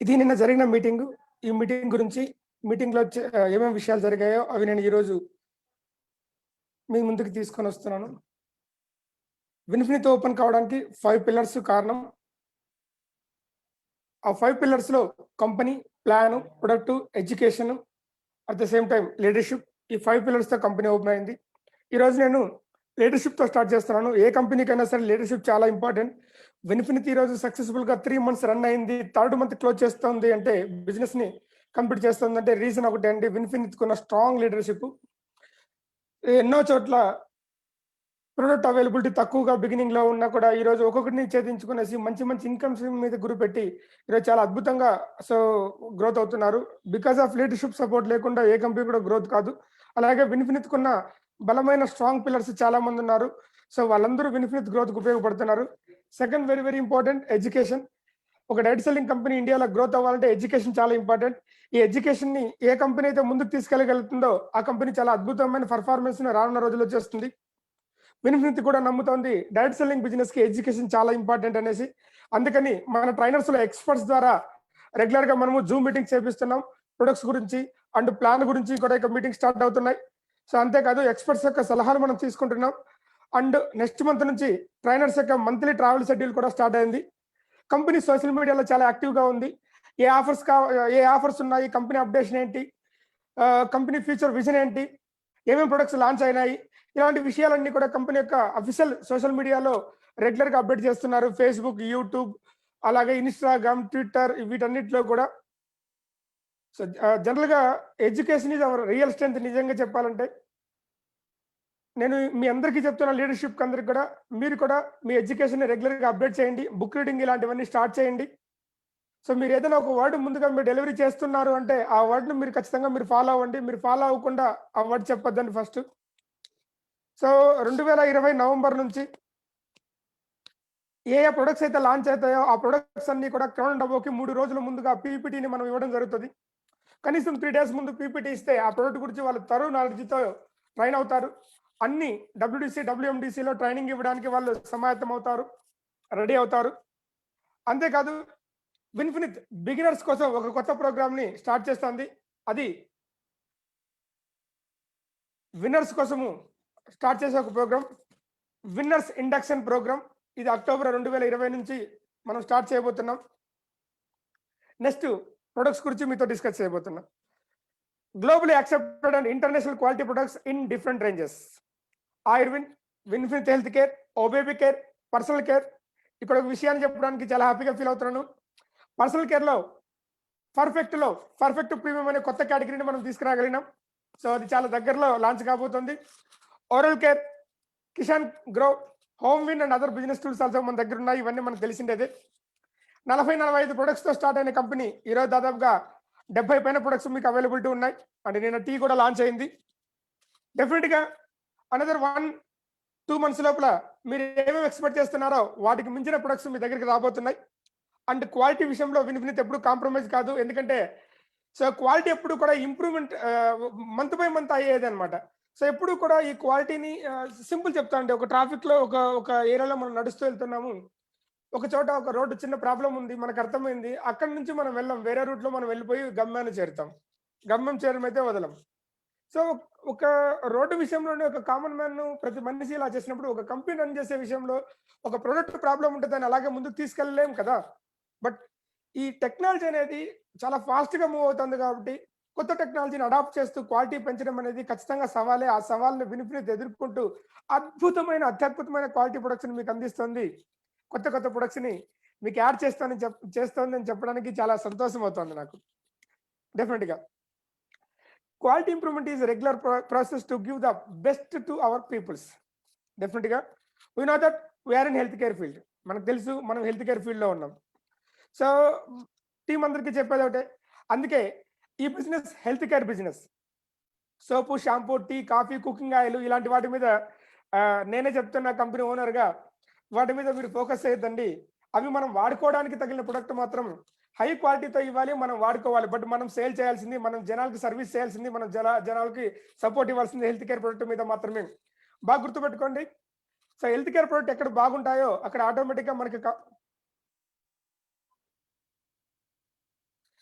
ఇది నిన్న జరిగిన మీటింగు. ఈ మీటింగ్ గురించి మీటింగ్‌లో ఏమేమి విషయాలు జరిగాయో అవి నేను ఈరోజు మీ ముందుకు తీసుకొనొస్తున్నాను. విన్‌ఫినిత్ ఓపెన్ కావడానికి 5 పిల్లర్స్ కారణం. ఆ 5 పిల్లర్స్‌లో company, plan, product, education, at the same time leadership. ఈ 5 పిల్లర్స్‌తో కంపెనీ ఓపెన్ అయింది. ఈరోజు నేను లీడర్‌షిప్‌తో స్టార్ట్ చేస్తున్నాను. ఏ కంపెనీకైనా సరే లీడర్‌షిప్ చాలా ఇంపార్టెంట్. విన్‌ఫినిత్ ఈరోజు సక్సెస్‌ఫుల్‌గా 3 మంత్స్ రన్ అయింది. థర్డ్ మంత్ క్లోజ్ చేస్తుంది అంటే బిజినెస్‌ని కంప్లీట్ చేస్తుందంటే రీజన్ ఒకటే అండి. విన్‌ఫినిత్‌కున్న స్ట్రాంగ్ లీడర్‌షిప్. ఎన్నో చోట్ల ప్రొడక్ట్ అవైలబిలిటీ తక్కువగా బిగినింగ్‌లో ఉన్నా కూడా ఈరోజు ఒక్కొక్కటిని ఛేదించుకునేసి మంచి మంచి ఇన్‌కమ్స్ మీద గురిపెట్టి ఈరోజు చాలా అద్భుతంగా సో గ్రోత్ అవుతున్నారు. బికాస్ ఆఫ్ లీడర్‌షిప్ సపోర్ట్ లేకుండా ఏ కంపెనీ కూడా గ్రోత్ కాదు. అలాగే విన్‌ఫినిత్‌కున్న బలమైన స్ట్రాంగ్ పిల్లర్స్ చాలా మందున్నారు. సో వాళ్ళందరూ విన్‌ఫినిత్ గ్రోత్‌కి ఉపయోగపడుతున్నారు. Second very very important education. ఒక డైరెక్ట్ సెల్లింగ్ కంపెనీ ఇండియాలో గ్రోత్ అవ్వాలంటే ఎడ్యుకేషన్ చాలా ఇంపార్టెంట్. ఈ ఎడ్యుకేషన్‌ని ఏ కంపెనీ అయితే ముందుకు తీసుకెళ్ళగలుగుతుందో ఆ కంపెనీ చాలా అద్భుతమైన పెర్ఫార్మన్స్‌ని రానున్న రోజుల్లో చేస్తుంది. విన్‌ఫినిత్ కూడా నమ్ముతోంది డైరెక్ట్ సెల్లింగ్ బిజినెస్‌కి ఎడ్యుకేషన్ చాలా ఇంపార్టెంట్ అనేసి. అందుకని మన ట్రైనర్స్‌లో ఎక్స్‌పర్ట్స్ ద్వారా రెగ్యులర్‌గా మనము జూమ్ మీటింగ్స్ చేపిస్తున్నాం. ప్రొడక్ట్స్ గురించి అండ్ ప్లాన్ గురించి కూడా ఇక మీటింగ్స్ స్టార్ట్ అవుతున్నాయి. సో అంతేకాదు ఎక్స్‌పర్ట్స్ యొక్క సలహాలు మనం తీసుకుంటున్నాం. అండ్ నెక్స్ట్ మంత్ నుంచి ట్రైనర్స్ యొక్క మంత్లీ ట్రావెల్ షెడ్యూల్ కూడా స్టార్ట్ అయింది. కంపెనీ సోషల్ మీడియాలో చాలా యాక్టివ్‌గా ఉంది. ఏ ఆఫర్స్ ఉన్నాయి, కంపెనీ అప్డేషన్ ఏంటి, కంపెనీ ఫ్యూచర్ విజన్ ఏంటి, ఏమేం ప్రొడక్ట్స్ లాంచ్ అయినాయి, ఇలాంటి విషయాలన్నీ కూడా కంపెనీ యొక్క అఫీషియల్ సోషల్ మీడియాలో రెగ్యులర్‌గా అప్డేట్ చేస్తున్నారు. ఫేస్‌బుక్, యూట్యూబ్, అలాగే ఇన్‌స్టాగ్రామ్, ట్విట్టర్ వీటన్నిటిలో కూడా. సో, జనరల్‌గా education is our real strength నిజంగా చెప్పాలంటే. నేను మీ అందరికీ చెప్తున్న లీడర్‌షిప్‌కి అందరికి కూడా, మీరు కూడా మీ ఎడ్యుకేషన్‌ని రెగ్యులర్‌గా అప్డేట్ చేయండి. బుక్ రీడింగ్ ఇలాంటివన్నీ స్టార్ట్ చేయండి. సో మీరు ఏదైనా ఒక వర్డ్ ముందుగా మీరు డెలివరీ చేస్తున్నారు అంటే, ఆ వర్డ్‌ని మీరు ఖచ్చితంగా మీరు ఫాలో అవ్వండి. మీరు ఫాలో అవ్వకుండా ఆ వర్డ్ చెప్పొద్దండి ఫస్ట్. సో 2020 నవంబర్ నుంచి ఏ ప్రొడక్ట్స్ అయితే లాంచ్ అయితాయో, ఆ ప్రొడక్ట్స్ అన్నీ కూడా క్రౌన్ డబోకి 3 రోజుల ముందుగా పీపీటీని మనం ఇవ్వడం జరుగుతది. కనీసం 3 డేస్ ముందు పీపీటీ ఇస్తే ఆ ప్రొడక్ట్ గురించి వాళ్ళు తరువు నాలెడ్జ్‌తో ట్రైన్ అవుతారు. అన్ని డబ్ల్యూడీసీ, డబ్ల్యూఎండీసీలో ట్రైనింగ్ ఇవ్వడానికి వాళ్ళు సమాయత్తం అవుతారు. రెడీ అవుతారు. అంతేకాదు విన్‌ఫినిత్ బిగినర్స్ కోసం ఒక కొత్త ప్రోగ్రామ్‌ని స్టార్ట్ చేస్తోంది. అది విన్నర్స్ కోసము స్టార్ట్ చేసే ఒక ప్రోగ్రామ్. Winners induction programme. ఇది అక్టోబర్ 2020 నుంచి మనం స్టార్ట్ చేయబోతున్నాం. నెక్స్ట్ ప్రొడక్ట్స్ గురించి మీతో డిస్కస్ చేయబోతున్నా. Globally accepted and international quality products in different ranges. Ayurvin, Winfinith health care, Obaby care, personal care. ఇక్కడ ఒక విషయాన్ని చెప్పడానికి చాలా హ్యాపీగా ఫీల్ అవుతున్నాను. పర్సనల్ కేర్‌లో పర్ఫెక్ట్‌లో పర్ఫెక్ట్ ప్రీమియం అనే కొత్త కేటగిరీని మనం తీసుకురాగలిగినాం. సో అది చాలా దగ్గరలో లాంచ్ కాబోతుంది. Oral care, Kishan grow, home win and other business tools also మన దగ్గర ఉన్నాయి. ఇవన్నీ మనకు తెలిసిండేదే. 45 ప్రొడక్ట్స్‌తో స్టార్ట్ అయిన కంపెనీ ఈరోజు దాదాపుగా 70 పైన ప్రొడక్ట్స్ మీకు అవైలబిలిటీ ఉన్నాయి. అంటే నిన్న టీ కూడా లాంచ్ అయింది. డెఫినిట్‌గా అనదర్ 1, 2 మంత్స్ లోపల మీరు ఏమేమి ఎక్స్‌పెక్ట్ చేస్తున్నారో వాటికి మించిన ప్రొడక్ట్స్ మీ దగ్గరికి రాబోతున్నాయి. అండ్ క్వాలిటీ విషయంలో విన్‌ఫినిత్ ఎప్పుడు కాంప్రమైజ్ కాదు. ఎందుకంటే సో క్వాలిటీ ఎప్పుడు కూడా ఇంప్రూవ్‌మెంట్ మంత్ బై మంత్ అయ్యేదన్నమాట. సో ఎప్పుడు కూడా ఈ క్వాలిటీని సింపుల్ చెప్తా అండి. ఒక ట్రాఫిక్‌లో ఒక ఒక ఏరియాలో మనం నడుస్తూ వెళ్తున్నాము. ఒక చోట ఒక రోడ్డు చిన్న ప్రాబ్లమ్ ఉంది. మనకు అర్థమైంది. అక్కడి నుంచి మనం వెళ్ళం. వేరే రూట్‌లో మనం వెళ్ళిపోయి గమ్యాన్ని చేరుతాం. గమ్యం చేరమైతే వదలం. సో ఒక రోడ్డు విషయంలోనే ఒక కామన్ మ్యాన్ ప్రతి మనిషి ఇలా చేసినప్పుడు ఒక కంపెనీ రన్ చేసే విషయంలో ఒక ప్రొడక్ట్ ప్రాబ్లమ్ ఉంటే దాన్ని అలాగే ముందుకు తీసుకెళ్ళలేం కదా! బట్ ఈ టెక్నాలజీ అనేది చాలా ఫాస్ట్‌గా మూవ్ అవుతుంది కాబట్టి, కొత్త టెక్నాలజీని అడాప్ట్ చేస్తూ క్వాలిటీ పెంచడం అనేది ఖచ్చితంగా సవాలే. ఆ సవాల్ని విన్‌ఫినిత్ ఎదుర్కొంటూ అత్యద్భుతమైన క్వాలిటీ ప్రొడక్ట్స్‌ని మీకు అందిస్తుంది. కొత్త కొత్త ప్రొడక్ట్స్‌ని మీకు యాడ్ చేస్తోందని చెప్పడానికి చాలా సంతోషం అవుతోంది నాకు. డెఫినిట్‌గా. Quality improvement is regular process to give the best to our peoples. డెఫినిట్‌గా. We know that we are in health care field. మనకు తెలుసు మనం హెల్త్ కేర్ ఫీల్డ్‌లో ఉన్నాం. సో టీమ్ అందరికీ చెప్పేది ఒకటే. అందుకే ఈ business health care business. Soap, shampoo, tea, coffee, cooking oil ఇలాంటి వాటి మీద నేనే చెప్తున్నా కంపెనీ ఓనర్‌గా వాటి మీద మీరు ఫోకస్ చేయొద్దండి. అవి మనం వాడుకోవడానికి తగిలిన ప్రొడక్ట్ మాత్రం హై క్వాలిటీతో ఇవ్వాలి. మనం వాడుకోవాలి. బట్ మనం సేల్ చేయాల్సింది, మనం జనాలకి సర్విస్ చేయాల్సింది, మనం జనాలకి సపోర్ట్ ఇవ్వాల్సింది హెల్త్ కేర్ ప్రొడక్ట్ మీద మాత్రమే. బాగా గుర్తుపెట్టుకోండి. సో హెల్త్ కేర్ ప్రొడక్ట్ ఎక్కడ బాగుంటాయో అక్కడ ఆటోమేటిక్‌గా మనకి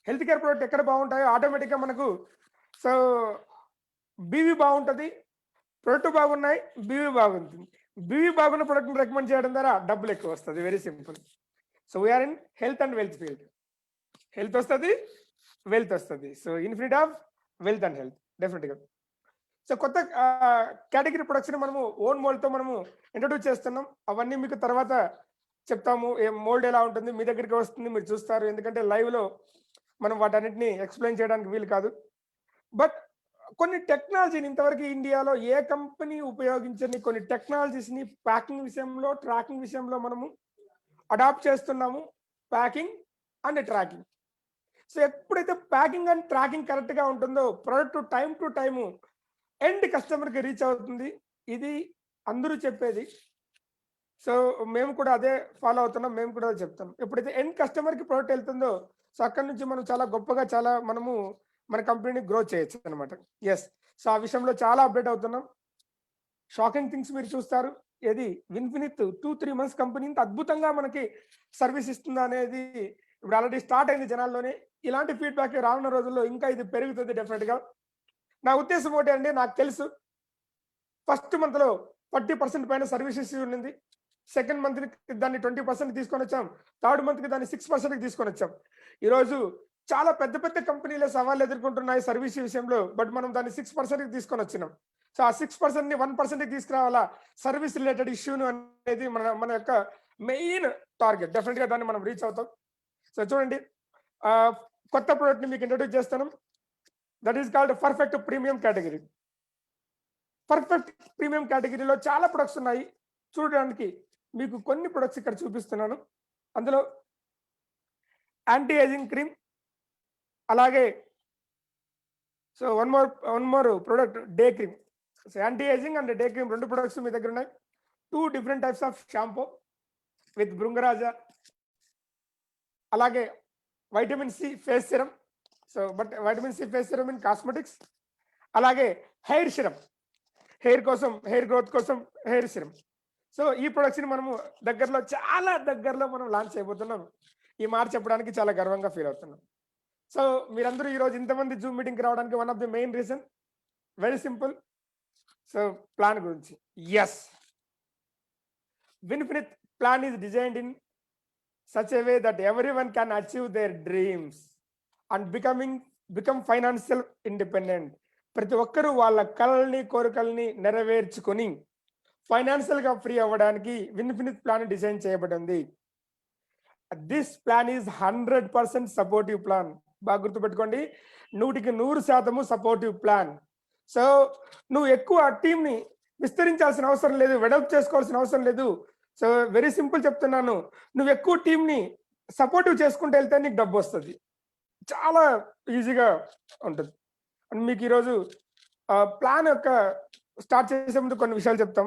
హెల్త్ కేర్ ప్రోడక్ట్ ఎక్కడ బాగుంటాయో ఆటోమేటిక్గా మనకు సో బీవీ బాగుంటుంది, ప్రొడక్ట్ బాగున్నాయి, బీవీ బాగుంటుంది. బీవీ బాగున్న ప్రొడక్ట్ని రికమెండ్ చేయడం ద్వారా డబ్బులు ఎక్కువ వస్తుంది. Very simple. So we are in health and wealth field. Health వస్తుంది, వెల్త్ వస్తుంది. So infinite of wealth and health డెఫినెట్గా. సో కొత్త కేటగిరీ ప్రొడక్ట్స్ని మనము ఓన్ మోల్డ్తో మనము ఇంట్రొడ్యూస్ చేస్తున్నాం. అవన్నీ మీకు తర్వాత చెప్తాము. ఏ మోల్డ్ ఎలా ఉంటుంది, మీ దగ్గరికి వస్తుంది, మీరు చూస్తారు. ఎందుకంటే లైవ్లో మనం వాటన్నిటిని ఎక్స్ప్లెయిన్ చేయడానికి వీలు కాదు. బట్ కొన్ని టెక్నాలజీని ఇంతవరకు ఇండియాలో ఏ కంపెనీ ఉపయోగించని కొన్ని టెక్నాలజీస్ని ప్యాకింగ్ విషయంలో, ట్రాకింగ్ విషయంలో మనము అడాప్ట్ చేస్తున్నాము. Packing and tracking. సో ఎప్పుడైతే ప్యాకింగ్ అండ్ ట్రాకింగ్ కరెక్ట్గా ఉంటుందో product time to time end కస్టమర్కి రీచ్ అవుతుంది. ఇది అందరూ చెప్పేది. సో మేము కూడా అదే ఫాలో అవుతున్నాం, మేము కూడా అదే చెప్తాం. ఎప్పుడైతే ఎండ్ కస్టమర్కి ప్రోడక్ట్ వెళ్తుందో సో అక్కడి నుంచి మనం చాలా గొప్పగా చాలా మనము మన కంపెనీని గ్రో చేయొచ్చు అనమాట. ఎస్, సో ఆ విషయంలో చాలా అప్డేట్ అవుతున్నాం. షాకింగ్ థింగ్స్ మీరు చూస్తారు. ఏది విన్ఫినిత్ 2-3 మంత్స్ కంపెనీ ఇంత అద్భుతంగా మనకి సర్వీస్ ఇస్తుందా అనేది ఇప్పుడు ఆల్రెడీ స్టార్ట్ అయింది జనాల్లోనే. ఇలాంటి ఫీడ్బ్యాక్ రానున్న రోజుల్లో ఇంకా ఇది పెరుగుతుంది డెఫినెట్గా. నా ఉద్దేశం ఒకటి అండి, నాకు తెలుసు ఫస్ట్ మంత్లో 40% పైన సర్వీస్ ఇష్యూ ఉంది. సెకండ్ మంత్కి దాన్ని 20% తీసుకొని వచ్చాం. థర్డ్ మంత్కి దాన్ని 6%కి తీసుకొని వచ్చాం. ఈరోజు చాలా పెద్ద పెద్ద కంపెనీలే సవాళ్ళు ఎదుర్కొంటున్నాయి సర్వీస్ విషయంలో. బట్ మనం దాన్ని 6%కి తీసుకొని వచ్చినాం. సో ఆ 6%ని 1%కి తీసుకురావాలా సర్వీస్ రిలేటెడ్ ఇష్యూను అనేది మన యొక్క మెయిన్ టార్గెట్. డెఫినెట్గా దాన్ని మనం రీచ్ అవుతాం. సో చూడండి, కొత్త ప్రోడక్ట్ని మీకు ఇంట్రొడ్యూస్ చేస్తాను. That is called perfect premium category. Perfect premium కేటగిరీలో చాలా ప్రొడక్ట్స్ ఉన్నాయి. చూడడానికి మీకు కొన్ని ప్రొడక్ట్స్ ఇక్కడ చూపిస్తున్నాను. అందులో యాంటీ ఏజింగ్ క్రీమ్, అలాగే so one more product day cream. So anti ageing and day cream 2 products మీ దగ్గర ఉన్నాయి. 2 different types of shampoo with bhringraj, అలాగే vitamin C face serum. So but vitamin C face serum in cosmetics, అలాగే hair serum, hair కోసం, hair growth కోసం hair serum. So ఈ ప్రొడక్ట్స్ని మనము చాలా దగ్గరలో మనం లాంచ్ చేయబోతున్నాం. ఈ మాట చెప్పడానికి చాలా గర్వంగా ఫీల్ అవుతున్నాం. సో మీరందరూ ఈరోజు ఇంతమంది జూమ్ మీటింగ్కి రావడానికి one of the main reason very simple. So plan గురించి. Yes, Vinfinith plan is designed in such a way that everyone can achieve their dreams and become financial independent. ప్రతి ఒక్కరూ వాళ్ళ కలల్ని, కోరికల్ని నెరవేర్చుకొని ఫైనాన్షియల్గా ఫ్రీ అవ్వడానికి విన్ఫినిత్ ప్లాన్ డిజైన్ చేయబడింది. This plan is 100% supportive plan. బాగా గుర్తుపెట్టుకోండి, 100% సపోర్టివ్ ప్లాన్. సో నువ్వు ఎక్కువ టీంని విస్తరించాల్సిన అవసరం లేదు, వెడల్ప్ చేసుకోవాల్సిన అవసరం లేదు. సో వెరీ సింపుల్ చెప్తున్నాను, నువ్వు ఎక్కువ టీంని సపోర్టివ్ చేసుకుంటూ వెళ్తే నీకు డబ్బు వస్తుంది. చాలా ఈజీగా ఉంటుంది. అండ్ మీకు ఈరోజు ప్లాన్ యొక్క స్టార్ట్ చేసే ముందు కొన్ని విషయాలు చెప్తాం.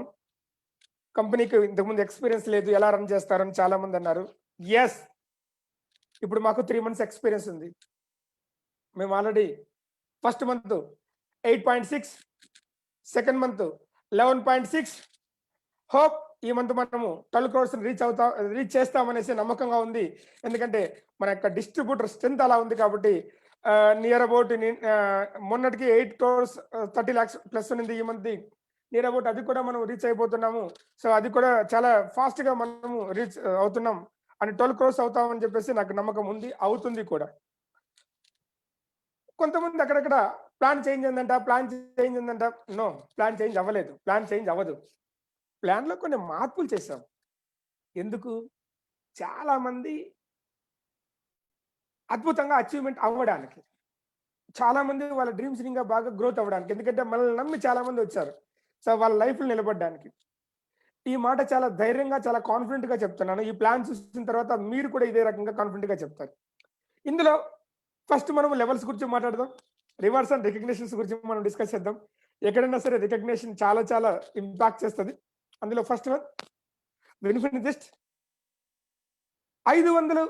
కంపెనీకి ఇంతకుముందు ఎక్స్పీరియన్స్ లేదు, ఎలా రన్ చేస్తారని చాలా మంది అన్నారు. ఎస్, ఇప్పుడు మాకు 3 months ఎక్స్పీరియన్స్ ఉంది. మేము already first month 8.6, second month 11.6, hope ఈ మంత్ మనము 12 crores రీచ్ చేస్తామనేసి నమ్మకంగా ఉంది. ఎందుకంటే మన యొక్క డిస్ట్రిబ్యూటర్ స్ట్రెంత్ అలా ఉంది కాబట్టి. నియర్ అబౌట్ మొన్నటికి 8 crores 30 lakhs ప్లస్ ఉంది. ఈ మంత్ నియర్ అబౌట్ అది కూడా మనం రీచ్ అయిపోతున్నాము. సో అది కూడా చాలా ఫాస్ట్గా మనము రీచ్ అవుతున్నాం. అని 12 crores అవుతామని చెప్పేసి నాకు నమ్మకం ఉంది, అవుతుంది కూడా. కొంతమంది అక్కడక్కడ ప్లాన్ చేంజ్ అయిందంట. నో, ప్లాన్ చేంజ్ అవ్వలేదు, ప్లాన్ చేంజ్ అవ్వదు. ప్లాన్లో కొన్ని మార్పులు చేశాం. ఎందుకు? చాలా మంది అద్భుతంగా అచీవ్మెంట్ అవ్వడానికి, చాలా మంది వాళ్ళ డ్రీమ్స్ ఇంకా బాగా గ్రోత్ అవ్వడానికి. ఎందుకంటే మనల్ని నమ్మి చాలా మంది వచ్చారు. సో వాళ్ళ లైఫ్లో నిలబడడానికి. ఈ మాట చాలా ధైర్యంగా, చాలా కాన్ఫిడెంట్గా చెప్తున్నాను. ఈ ప్లాన్ చూసిన తర్వాత మీరు కూడా ఇదే రకంగా కాన్ఫిడెంట్గా చెప్తారు. ఇందులో ఫస్ట్ మనం లెవెల్స్ గురించి మాట్లాడదాం. రివార్డ్స్ అండ్ రికగ్నిషన్స్ గురించి మనం డిస్కస్ చేద్దాం. ఎక్కడైనా సరే రికగ్నిషన్ చాలా చాలా ఇంపాక్ట్ చేస్తుంది. అందులో first one విన్ఫినిత్ just 500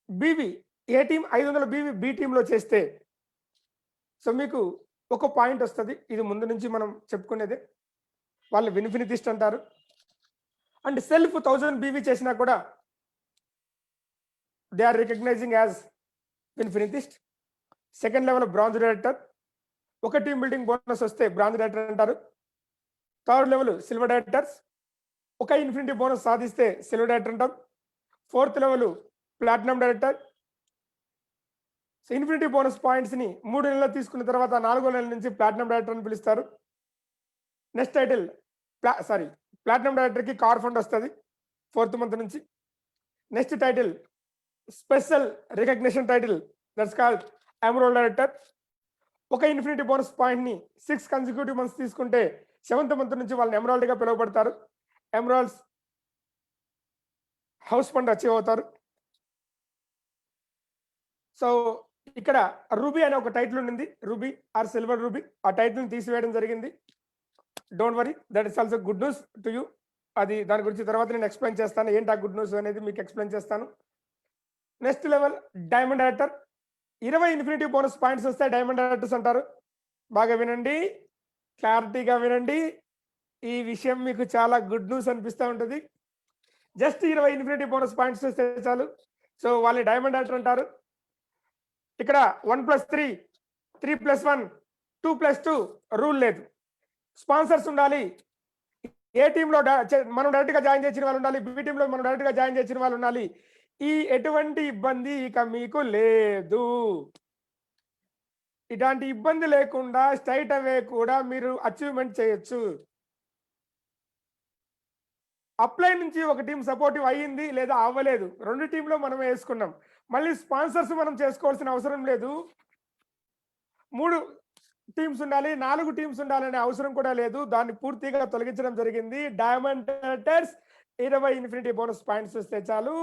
BV A team 500 BV B టీంలో చేస్తే సో మీకు ఒక పాయింట్ వస్తుంది. ఇది ముందు నుంచి మనం చెప్పుకునేదే. వాళ్ళు విన్ఫినితిస్ట్ అంటారు. అండ్ సెల్ఫ్ 1000 బీవీ చేసినా కూడా they are recognizing as infinitist. Second level bronze director. ఒక టీమ్ బిల్డింగ్ బోనస్ వస్తే బ్రాంజ్ డైరెక్టర్ అంటారు. Third level silver directors. ఒక ఇన్ఫినిటీ బోనస్ సాధిస్తే సిల్వర్ డైరెక్టర్ అంటాం. Fourth level platinum director. Infinity bonus points ని 3 నెలలు తీసుకున్న తర్వాత 4వ నెల నుంచి ప్లాటినం డైరెక్టర్ అని పిలుస్తారు. నెక్స్ట్ టైటిల్ ప్లాటినం డైరెక్టర్ కి కార్ ఫండ్ వస్తుంది 4th మంత్ నుంచి. Next title special recognition title, that's called emerald director. ఒక ఇన్ఫినిటీ బోనస్ పాయింట్ ని 6 కన్సిక్యూటివ్ మంత్స్ తీసుకుంటే 7th మంత్ నుంచి వాళ్ళని ఎమరాల్డ్ గా పిలువబడతారు. ఎమరాల్డ్స్ హౌస్ ఫండ్ అచీవ్ అవుతారు. సో ఇక్కడ రూబీ అనే ఒక టైటిల్ ఉండింది, రూబీ ఆర్ సిల్వర్ రూబీ. ఆ టైటిల్ ని తీసివేయడం జరిగింది. Don't worry, that is also good news to you. అది దాని గురించి తర్వాత నేను ఎక్స్ప్లెయిన్ చేస్తాను, ఏంటి ఆ గుడ్ న్యూస్ అనేది మీకు ఎక్స్ప్లెయిన్ చేస్తాను. Next level diamond director. 20 infinity bonus points వస్తే డైమండ్ డైరెక్టర్స్ అంటారు. బాగా వినండి, క్లారిటీగా వినండి. ఈ విషయం మీకు చాలా గుడ్ న్యూస్ అనిపిస్తూ ఉంటుంది. జస్ట్ 20 ఇన్ఫినిటీ బోనస్ పాయింట్స్ వస్తే చాలు, సో వాళ్ళని డైమండ్ డైరెక్టర్ అంటారు. ఇక్కడ 1+3, 3+1, 2+2 రూల్ లేదు. స్పాన్సర్స్ ఉండాలి. ఏ టీంలో మనం డైరెక్ట్ గా జాయిన్ చేసిన వాళ్ళు ఉండాలి, బి టీంలో మనం డైరెక్ట్ గా జాయిన్ చేసిన వాళ్ళు ఉండాలి. ఈ ఎటువంటి ఇబ్బంది ఇక మీకు లేదు. ఇలాంటి ఇబ్బంది లేకుండా స్ట్రైట్ అవే కూడా మీరు అచీవ్మెంట్ చేయొచ్చు. అప్లై నుంచి ఒక టీం సపోర్టివ్ అయ్యింది లేదా అవ్వలేదు, 2 టీంలో మనం వేసుకున్నాం. మళ్ళీ స్పాన్సర్స్ మనం చేసుకోవాల్సిన అవసరం లేదు. 3 టీమ్స్ ఉండాలి, 4 టీమ్స్ ఉండాలనే అవసరం కూడా లేదు. దాన్ని పూర్తిగా తొలగించడం జరిగింది. Diamond directors 20 infinity bonus points వస్తే చాలు,